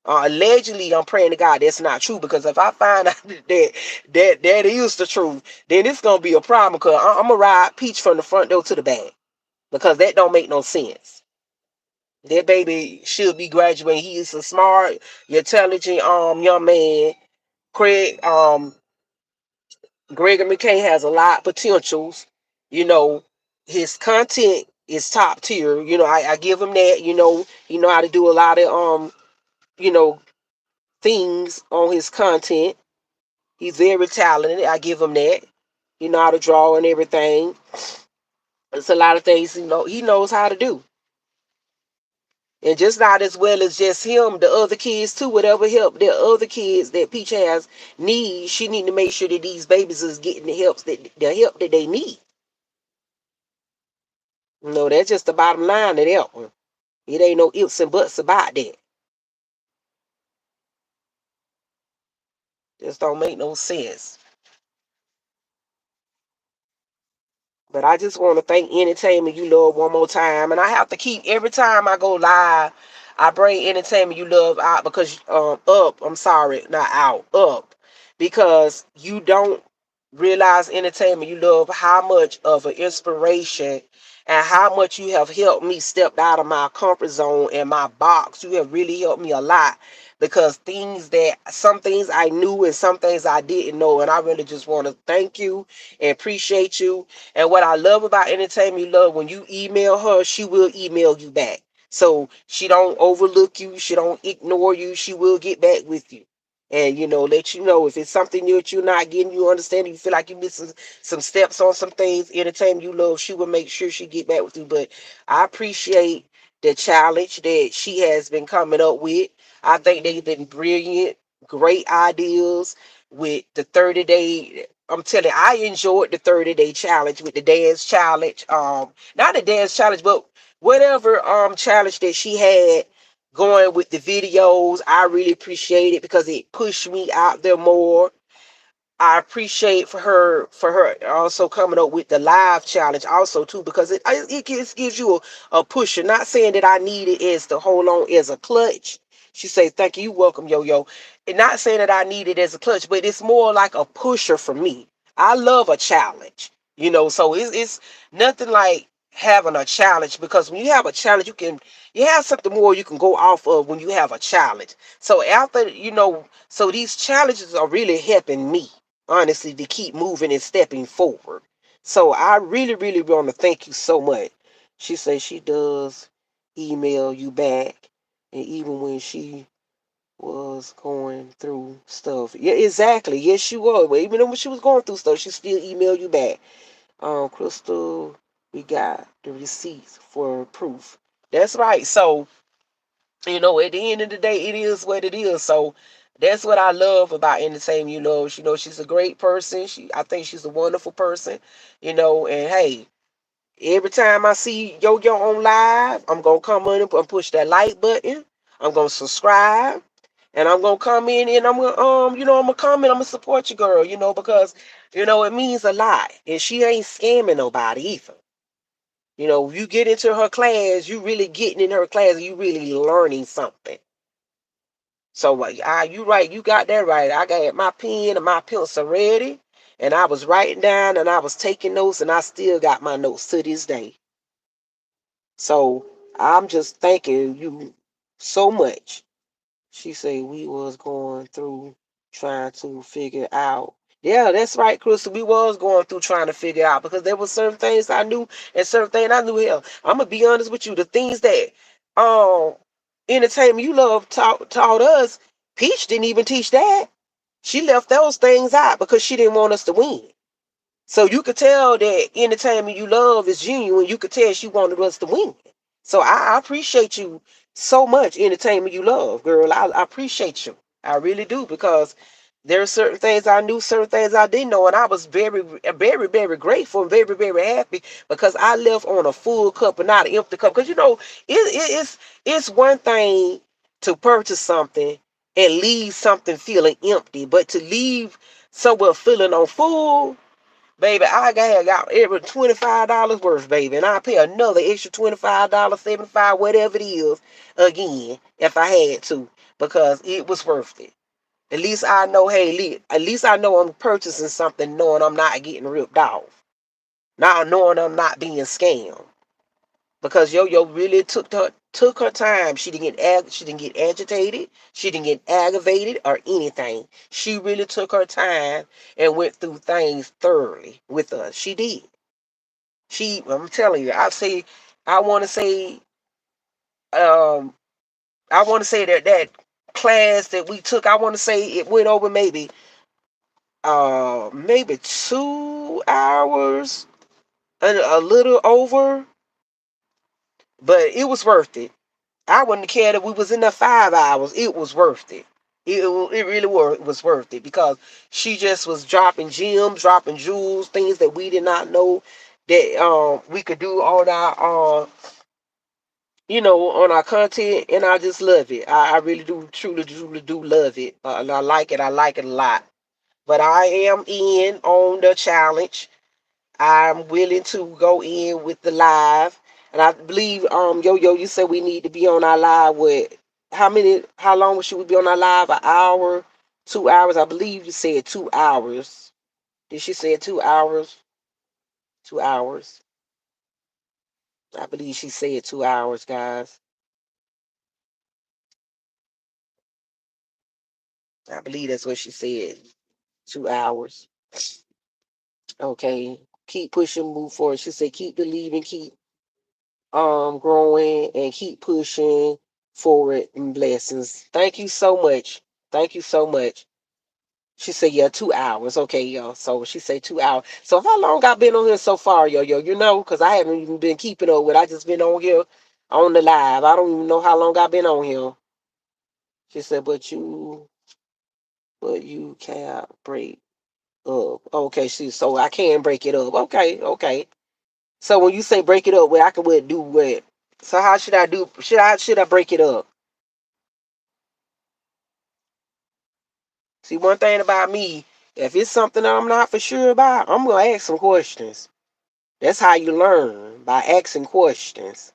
Allegedly, I'm praying to God that's not true, because if I find out that is the truth, then it's gonna be a problem. Because I'm gonna ride Peach from the front door to the back, because that don't make no sense. That baby should be graduating. He is a smart, intelligent young man. Craig Gregory McKay has a lot of potentials. You know, his content is top tier. I give him that. He know how to do a lot of you know, things on his content. He's very talented. I give him that. He know how to draw and everything. It's a lot of things he knows how to do. And just not as well as just him, the other kids too, whatever help the other kids that Peach has need, she need to make sure that these babies is getting the help that they need. That's just the bottom line of that one. It ain't no ifs and buts about that. Just don't make no sense. But I just want to thank Entertainment You Love one more time. And I have to keep, every time I go live, I bring Entertainment You Love out, because I'm sorry, not out, up. Because you don't realize, Entertainment You Love, how much of an inspiration and how much you have helped me step out of my comfort zone and my box. You have really helped me a lot, because some things I knew and some things I didn't know. And I really just want to thank you and appreciate you. And what I love about Entertainment You Love, when you email her, she will email you back. So she don't overlook you. She don't ignore you. She will get back with you. And, let you know if it's something that you're not getting, you understand, you feel like you're missing some steps on some things. Entertainment You Love, she will make sure she get back with you. But I appreciate the challenge that she has been coming up with. I think they've been brilliant, great ideas with the 30-day. I'm telling you, I enjoyed the 30-day challenge with the dance challenge. Not the dance challenge, but whatever challenge that she had going with the videos. I really appreciate it, because it pushed me out there more. I appreciate for her also coming up with the live challenge also too, because it gives you a pusher. Not saying that I need it as to hold on as a clutch. She say, thank you, welcome, yo. And not saying that I need it as a clutch, but it's more like a pusher for me. I love a challenge, so it's nothing like having a challenge, because when you have a challenge, you have something more you can go off of when you have a challenge. So after, so these challenges are really helping me, honestly, to keep moving and stepping forward. So I really, really want to thank you so much. She says she does email you back, and even when she was going through stuff. Yeah, exactly. Yes, she was. But even when she was going through stuff, she still emailed you back. Crystal, we got the receipts for proof. That's right. So, at the end of the day, it is what it is. So that's what I love about Entertainment You Love. She's a great person. I think she's a wonderful person. And hey, every time I see Yo on live, I'm gonna come in and push that like button. I'm gonna subscribe, and I'm gonna come in, and I'm gonna I'm gonna come in. I'm gonna support you, girl. Because it means a lot, and she ain't scamming nobody either. You get into her class, you really getting in her class, and you really learning something. So you right, you got that right. I got my pen and my pencil ready, and I was writing down, and I was taking notes, and I still got my notes to this day. So I'm just thanking you so much She said we was going through trying to figure out. Yeah, that's right, Crystal. We was going through trying to figure out because there were certain things I knew and certain things I knew. Hell, I'm gonna be honest with you. The things that um entertainment you love taught us, Peach didn't even teach that. She left those things out because she didn't want us to win. So you could tell that entertainment you love is genuine. You could tell she wanted us to win. So I appreciate you so much, entertainment you love, girl. I appreciate you. I really do because there are certain things I knew, certain things I didn't know, and I was very, very, very grateful and very, very happy because I left on a full cup and not an empty cup. Because it's one thing to purchase something and leave something feeling empty, but to leave somewhere feeling on full. Baby, I got every $25 worth, baby, and I pay another extra $25, 75, whatever it is, again, if I had to, because it was worth it. At least I know, hey, at least I know I'm purchasing something knowing I'm not getting ripped off. Now knowing I'm not being scammed. Because Yo-Yo really took her time. She didn't get agitated. She didn't get aggravated or anything. She really took her time and went through things thoroughly with us. She did. I'm telling you, I want to say, um, I want to say that class that we took, I want to say it went over maybe 2 hours and a little over, but it was worth it. I wouldn't care if we was in there 5 hours. It was worth it. It really was worth it because she just was dropping gems, dropping jewels, things that we did not know that we could do on our on our content, and I just love it. I really do, truly, truly do love it, and I like it. I like it a lot. But I am in on the challenge. I'm willing to go in with the live. And I believe Yo-Yo, you said we need to be on our live with how long should we be on our live? An hour, 2 hours? I believe you said 2 hours. Did she say 2 hours? 2 hours. I believe she said 2 hours, guys. I believe that's what she said. 2 hours. Okay. Keep pushing, move forward. She said keep believing, keep growing and keep pushing forward in blessings. Thank you so much. Thank you so much. She said, yeah, 2 hours. Okay, y'all. So she said 2 hours. So how long I been on here so far, yo? You know, because I haven't even been keeping up with. I just been on here on the live. I don't even know how long I've been on here. She said, but you can't break up. Okay, so I can break it up. Okay, okay. So when you say break it up, what I can do what? So how should I do? Should I break it up? See, one thing about me, if it's something that I'm not for sure about, I'm gonna ask some questions. That's how you learn, by asking questions.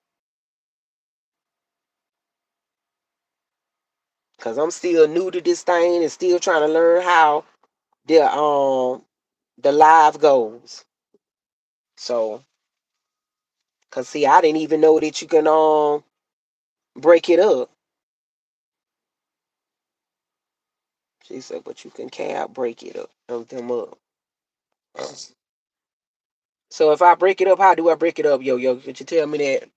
Cause I'm still new to this thing and still trying to learn how the live goes. So, cause see, I didn't even know that you can break it up. She said, but you can't break it up, them up. So if I break it up, how do I break it up, yo? Could you tell me that?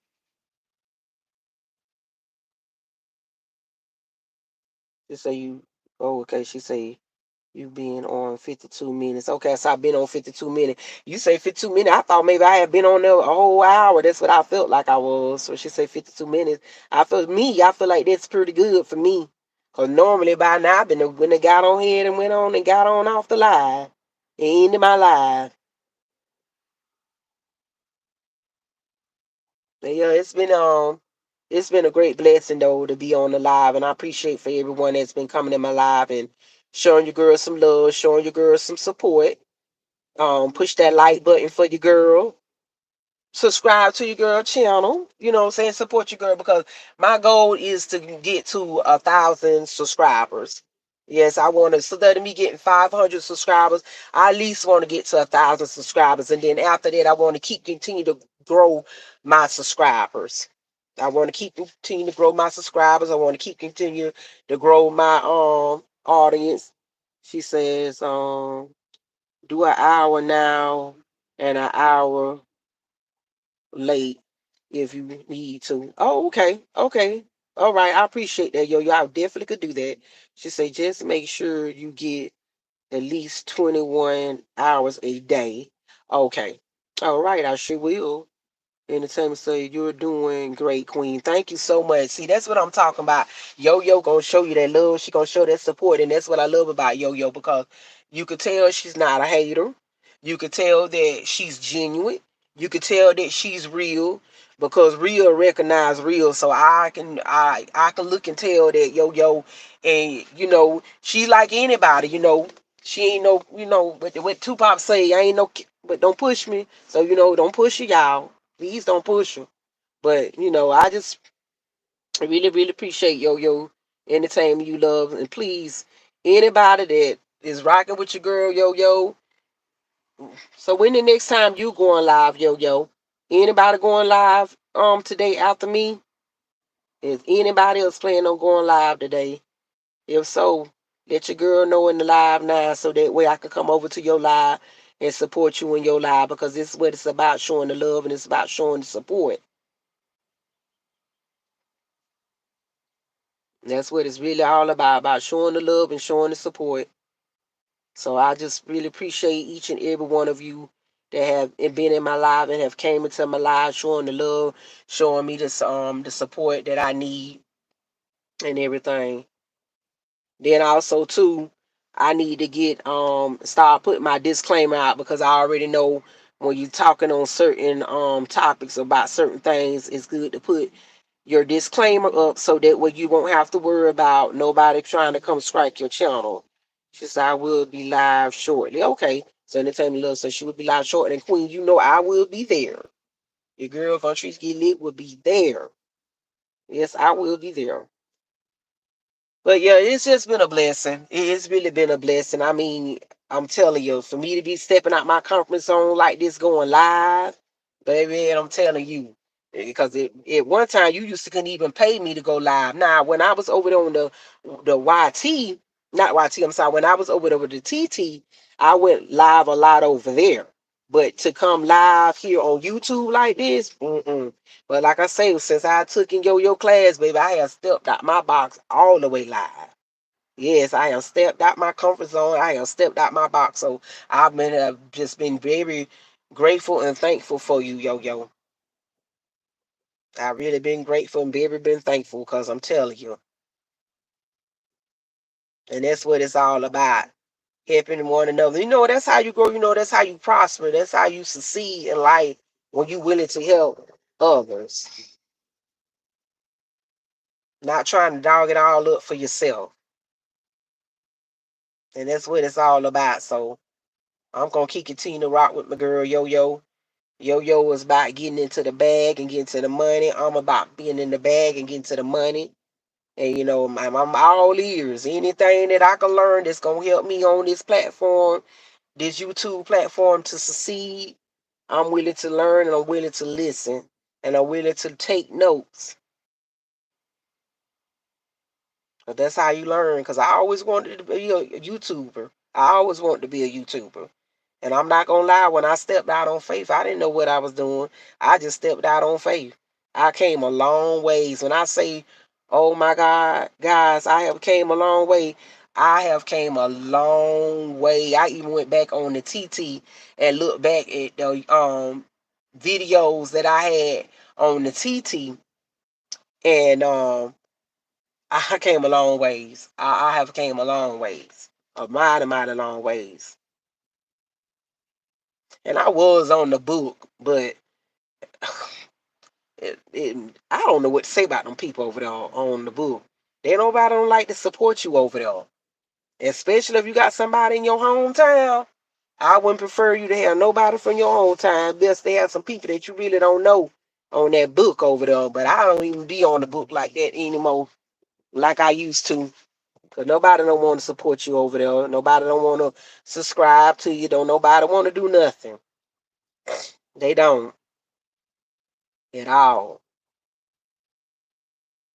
Just say you. Oh, okay. She say you been on 52 minutes. Okay, so I've been on 52 minutes. You say 52 minutes. I thought maybe I had been on there a whole hour. That's what I felt like I was. So she said 52 minutes. I feel like that's pretty good for me. Cause normally by now I've been when they got on here and went on and got on off the live. And into my live. But yeah, it's been a great blessing though to be on the live, and I appreciate for everyone that's been coming in my live and showing your girls some love, showing your girls some support. Push that like button for your girl. Subscribe to your girl channel. You know what I'm saying? Support your girl because my goal is to get to 1,000 subscribers. Yes, I want to. Instead of me getting 500 subscribers, I at least want to get to 1,000 subscribers, and then after that, I want to continue to grow my subscribers. I want to keep continue to grow my subscribers. I want to keep continue to grow my audience. She says, do an hour now and an hour late if you need to. Oh, okay. Okay. All right. I appreciate that, yo. I definitely could do that. She said, just make sure you get at least 21 hours a day. Okay. All right. I sure will. Entertainment say you're doing great, Queen. Thank you so much. See, that's what I'm talking about. Yo Yo gonna show you that love. She gonna show that support, and that's what I love about Yo Yo because you could tell she's not a hater. You could tell that she's genuine. You could tell that she's real because real recognize real. So I can look and tell that Yo Yo, and she like anybody. She ain't no what Tupac say. I ain't no, but don't push me. So don't push her, y'all. Please don't push her. But I just really, really appreciate Yo entertainment you love, and please, anybody that is rocking with your girl Yo. So when the next time you going live, Yo? Anybody going live today after me? Is anybody else planning on going live today? If so, let your girl know in the live now so that way I can come over to your live and support you in your live because this is what it's about, showing the love and it's about showing the support. And that's what it's really all about showing the love and showing the support. So I just really appreciate each and every one of you that have been in my live and have came into my live, showing the love, showing me the support that I need and everything. Then also too, I need to get start putting my disclaimer out because I already know when you're talking on certain topics about certain things, it's good to put your disclaimer up so that way you won't have to worry about nobody trying to come strike your channel. She said, I will be live shortly. Okay. So Entertainment Love said she will be live shortly. And Queen, I will be there. Your girl VONTRESE Get Lit will be there. Yes, I will be there. But yeah, it's just been a blessing. It's really been a blessing. I mean, I'm telling you, for me to be stepping out my comfort zone like this, going live, baby, and I'm telling you, because at one time you used to couldn't even pay me to go live. Now, when I was over there on the YT, not YT, I'm sorry, when I was over there with the TT, I went live a lot over there. But to come live here on YouTube like this, mm-mm. But like I say, since I took in your class, baby, I have stepped out my box all the way live. Yes, I have stepped out my comfort zone. I have stepped out my box. So I've been just been very grateful and thankful for you, Yo. I've really been grateful and very been thankful because I'm telling you. And that's what it's all about. Helping one another. That's how you grow. That's how you prosper. That's how you succeed in life when you're willing to help others. Not trying to dog it all up for yourself. And that's what it's all about. So I'm gonna keep continuing to rock with my girl Yo. Yo is about getting into the bag and getting to the money. I'm about being in the bag and getting to the money. And I'm all ears. Anything that I can learn that's gonna help me on this platform, this YouTube platform to succeed, I'm willing to learn and I'm willing to listen and I'm willing to take notes. But that's how you learn. Because I always wanted to be a YouTuber. I always wanted to be a YouTuber. And I'm not gonna lie, when I stepped out on faith, I didn't know what I was doing. I just stepped out on faith. I came a long ways. When I say, oh my God, guys, I have came a long way. I have came a long way. I even went back on the TT and looked back at the videos that I had on the TT, and I came a long ways. I have came a long ways, a mighty long ways. And I was on the book, but I don't know what to say about them people over there on the book. They nobody don't like to support you over there, especially if you got somebody in your hometown. I wouldn't prefer you to have nobody from your hometown. Best they have some people that you really don't know on that book over there. But I don't even be on the book like that anymore, like I used to. Cause nobody don't want to support you over there. Nobody don't want to subscribe to you. Don't nobody want to do nothing. They don't at all.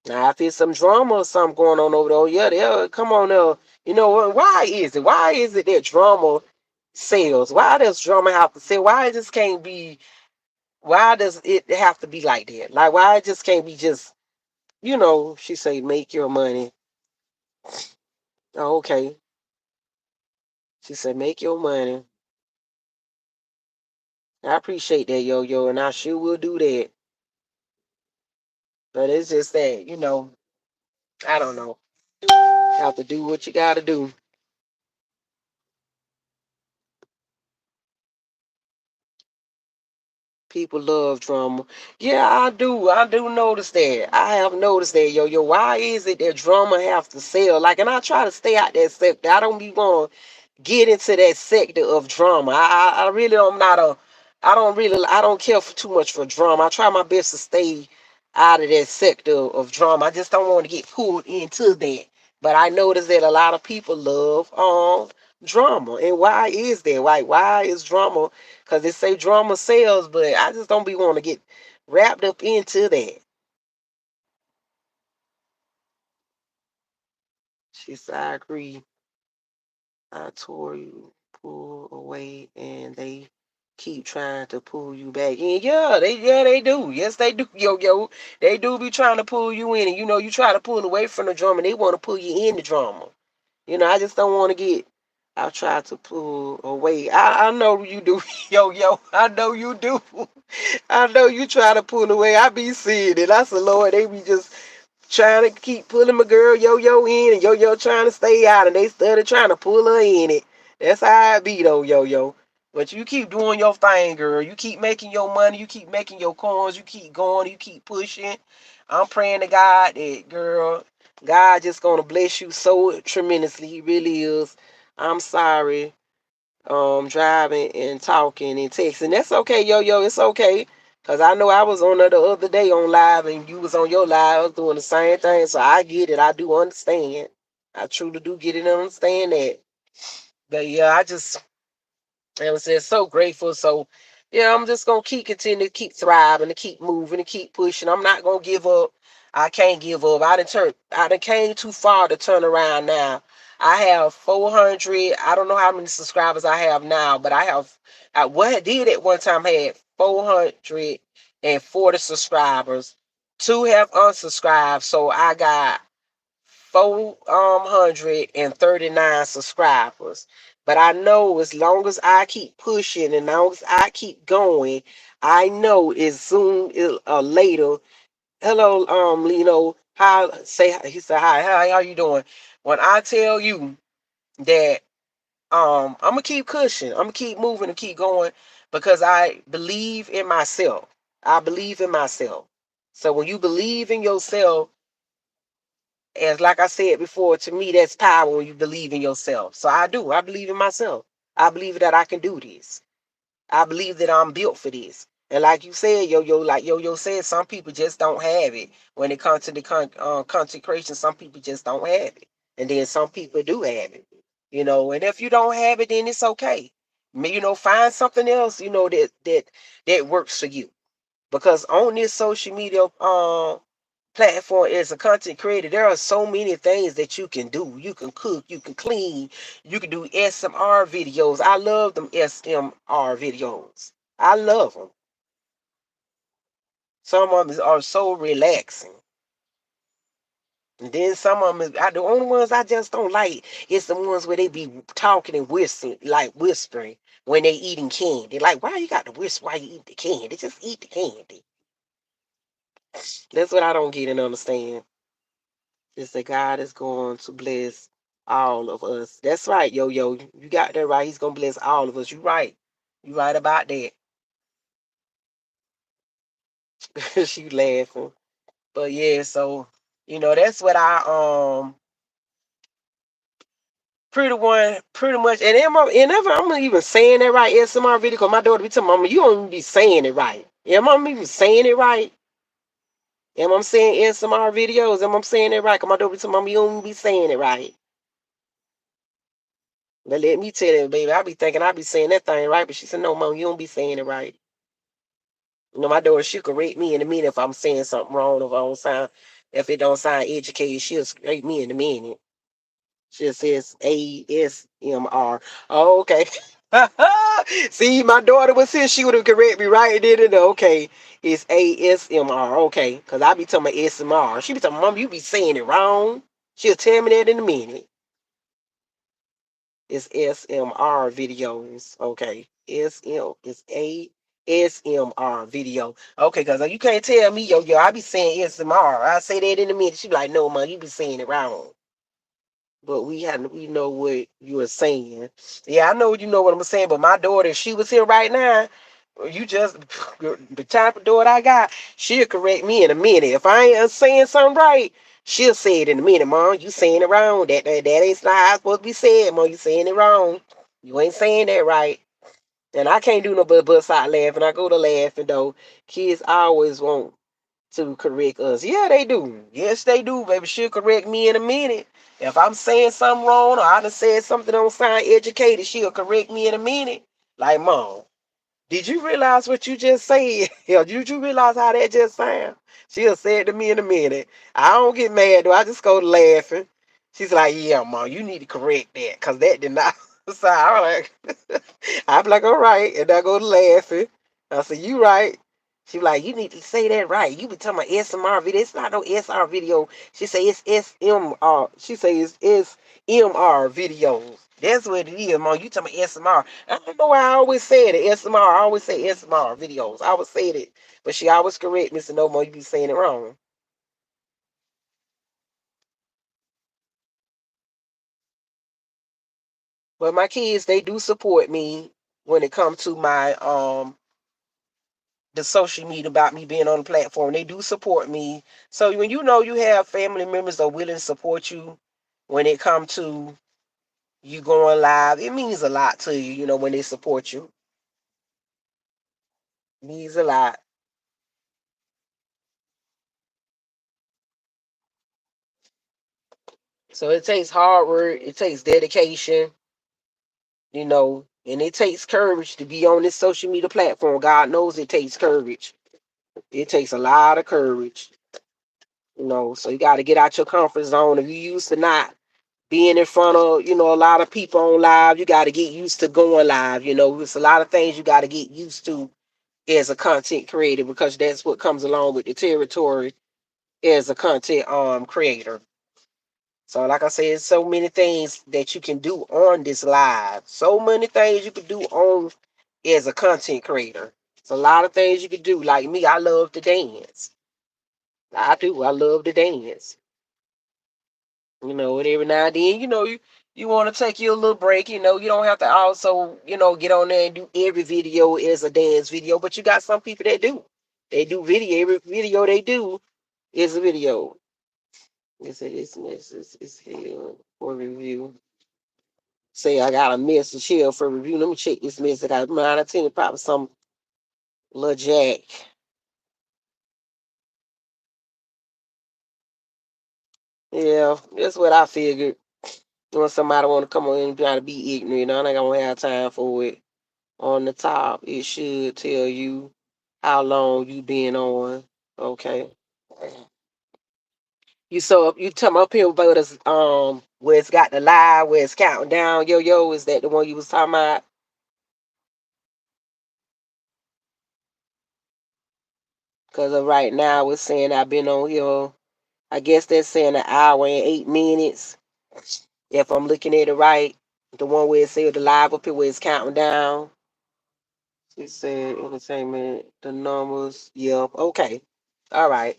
Now, if it's some drama or something going on over there, oh yeah, they'll come on there. You know what? Why is it? Why is it that drama sells? Why does drama have to sell? Why it just can't be? Why does it have to be like that? Like, why it just can't be just, she say, make your money. Oh, okay. She said, make your money. I appreciate that, yo, and I sure will do that. But it's just that, I don't know. Have to do what you gotta do. People love drama. Yeah, I do. I do notice that. I have noticed that, yo. Why is it that drama have to sell? Like, and I try to stay out that sector. I don't be want to get into that sector of drama. I really am not a. I don't care for too much for drama. I try my best to stay out of that sector of drama. I just don't want to get pulled into that. But I notice that a lot of people love drama. And why is that? Why is drama? Because they say drama sells, but I just don't be want to get wrapped up into that. She said, I agree. I tore you, pull away, and they keep trying to pull you back in. Yeah, they do. Yes, they do. Yo, they do be trying to pull you in, and you try to pull away from the drama, and they want to pull you in the drama. I just don't want to get. I try to pull away. I know you do. Yo, I know you do. I know you try to pull away. I be seeing it. I said, Lord, they be just trying to keep pulling my girl yo in, and yo trying to stay out, and they started trying to pull her in it. That's how I be though, yo. But you keep doing your thing, girl. You keep making your money. You keep making your coins. You keep going. You keep pushing. I'm praying to God that, girl, God just gonna bless you so tremendously. He really is. I'm sorry. Driving and talking and texting. That's okay, yo. It's okay. Cause I know I was on there the other day on live and you was on your live. I was doing the same thing. So I get it. I do understand. I truly do get it and understand that. But yeah, I was just so grateful. So yeah, I'm just gonna continue to keep thriving, to keep moving, to keep pushing. I'm not gonna give up. I can't give up. I done came too far to turn around now. I have 400. I don't know how many subscribers I have now, but what I did at one time had 440 subscribers. Two have unsubscribed, so I got 439 subscribers. But I know as long as I keep pushing and as long as I keep going, I know as soon or later. Hello, Hi, say he said hi. Hi, how you doing? When I tell you that I'm gonna keep pushing, I'm gonna keep moving and keep going because I believe in myself. I believe in myself. So when you believe in yourself, as like I said before, to me that's power when you believe in yourself. So I do. I believe in myself. I believe that I can do this. I believe that I'm built for this. And like you said, like yo said, some people just don't have it. When it comes to the consecration, some people just don't have it. And then some people do have it. And if you don't have it, then it's okay. Find something else, that works for you. Because on this social media platform as a content creator, there are so many things that you can do. You can cook, you can clean, you can do SMR videos. I love them SMR videos. I love them. Some of them are so relaxing. And then some of them, the only ones I just don't like is the ones where they be talking and whispering when they eating candy. Like, why you got to whisper while you eat the candy? Just eat the candy. That's what I don't get and understand. Is that God is going to bless all of us. That's right, yo. You got that right. He's gonna bless all of us. You right. You right about that. She laughing. But yeah, so that's what I pretty much and I'm even saying that right SMR video because my daughter be telling mama, you don't even be saying it right. Am I even saying it right? Am I saying SMR videos? Am I saying it right? Because my daughter be telling mama, you don't even be saying it right. But let me tell you, baby, I be thinking I be saying that thing right, but she said, no, mom, you don't be saying it right. My daughter, she'll correct me in a minute if I'm saying something wrong or if I don't sound. If it don't sound educated, she'll scrape me in a minute. She says ASMR. Oh, okay. See, my daughter was here. She would have corrected me right then and there. Okay, it's ASMR. Okay, because I be telling my SMR. She be telling Mom, you be saying it wrong. She'll tell me that in a minute. It's SMR videos. Okay, it's ASMR video. Okay, because you can't tell me, yo, I be saying SMR. I say that in a minute. She be like, no, Mom, you be saying it wrong. But we know what you were saying. Yeah, I know you know what I'm saying. But my daughter, if she was here right now, you just the type of daughter I got, she'll correct me in a minute. If I ain't saying something right, she'll say it in a minute. Mom, you saying it wrong. That ain't not how it's supposed to be said. Mom, you saying it wrong. You ain't saying that right. And I can't do no but start laughing. I go to laughing though. Kids always want to correct us. Yeah, they do. Yes, they do, baby. She'll correct me in a minute. If I'm saying something wrong or I done said something don't sound educated, she'll correct me in a minute. Like, Mom, did you realize what you just said? Did you realize how that just sound? She'll say it to me in a minute. I don't get mad though. I just go to laughing. She's like, yeah, Mom, you need to correct that because that did not sound like. I'm like, all right. And I go to laughing. I say, you right. She like, you need to say that right. You be talking about SMR video. It's not no SR video. She say it's SMR. She say it's SMR videos. That's what it is, Mom. You talking about SMR. I don't know why I always say it. SMR. I always say SMR videos. I always say it. But she always correct me. So no more, you be saying it wrong. But my kids, they do support me when it comes to my the social media about me being on the platform. They do support me. So when you know you have family members that are willing to support you when it comes to you going live, it means a lot to you, when they support you. It means a lot. So it takes hard work, it takes dedication, and it takes courage to be on this social media platform. God knows it takes courage. It takes a lot of courage, so you got to get out your comfort zone. If you used to not being in front of, a lot of people on live, you got to get used to going live. It's a lot of things you got to get used to as a content creator because that's what comes along with the territory as a content creator. So like I said, so many things that you can do on this live. So many things you can do on as a content creator. It's a lot of things you can do. Like me, I love to dance. I do. I love to dance. And every now and then, you want to take you a little break. You don't have to also, get on there and do every video as a dance video. But you got some people that do. They do video. Every video they do is a video. It's here for review. Say I got a message here for review. Let me check this message. I might have seen probably some little jack. Yeah, that's what I figured. When somebody want to come on and try to be ignorant, I ain't gonna have time for it. On the top, it should tell you how long you been on. Okay. You come up here about us where it's got the live where it's counting down. Yo, is that the one you was talking about? Because of right now it's saying I've been on here. I guess that's saying 1 hour and 8 minutes. If I'm looking at it right. The one where it said the live up here where it's counting down. It said entertainment, the numbers. Yep. Okay. All right.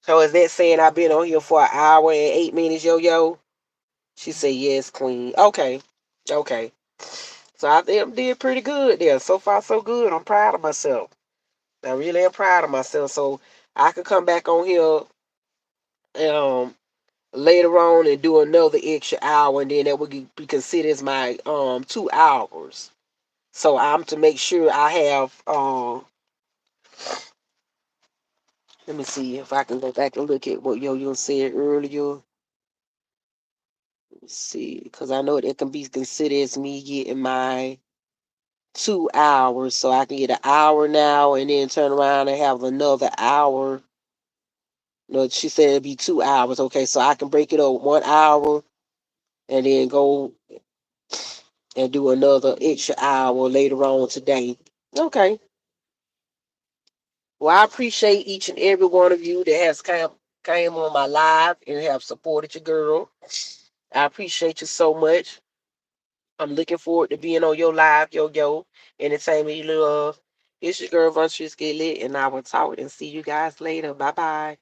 So is that saying I've been on here for 1 hour and 8 minutes, yo? She said yes, Queen. Okay. Okay. So I think I did pretty good there. So far, so good. I'm proud of myself. I really am proud of myself. So I could come back on here um later on and do another extra hour, and then that would be considered as my 2 hours. So I'm to make sure I have let me see if I can go back and look at what you said earlier. Let's see, because I know it can be considered as me getting my 2 hours. So I can get an hour now and then turn around and have another hour. No, she said it'd be 2 hours. Okay, so I can break it up 1 hour and then go and do another extra hour later on today. Okay. Well, I appreciate each and every one of you that has came on my live and have supported your girl. I appreciate you so much. I'm looking forward to being on your live, yo, entertainment you love. It's your girl VONTRESE Get Lit, and I will talk and see you guys later. Bye bye.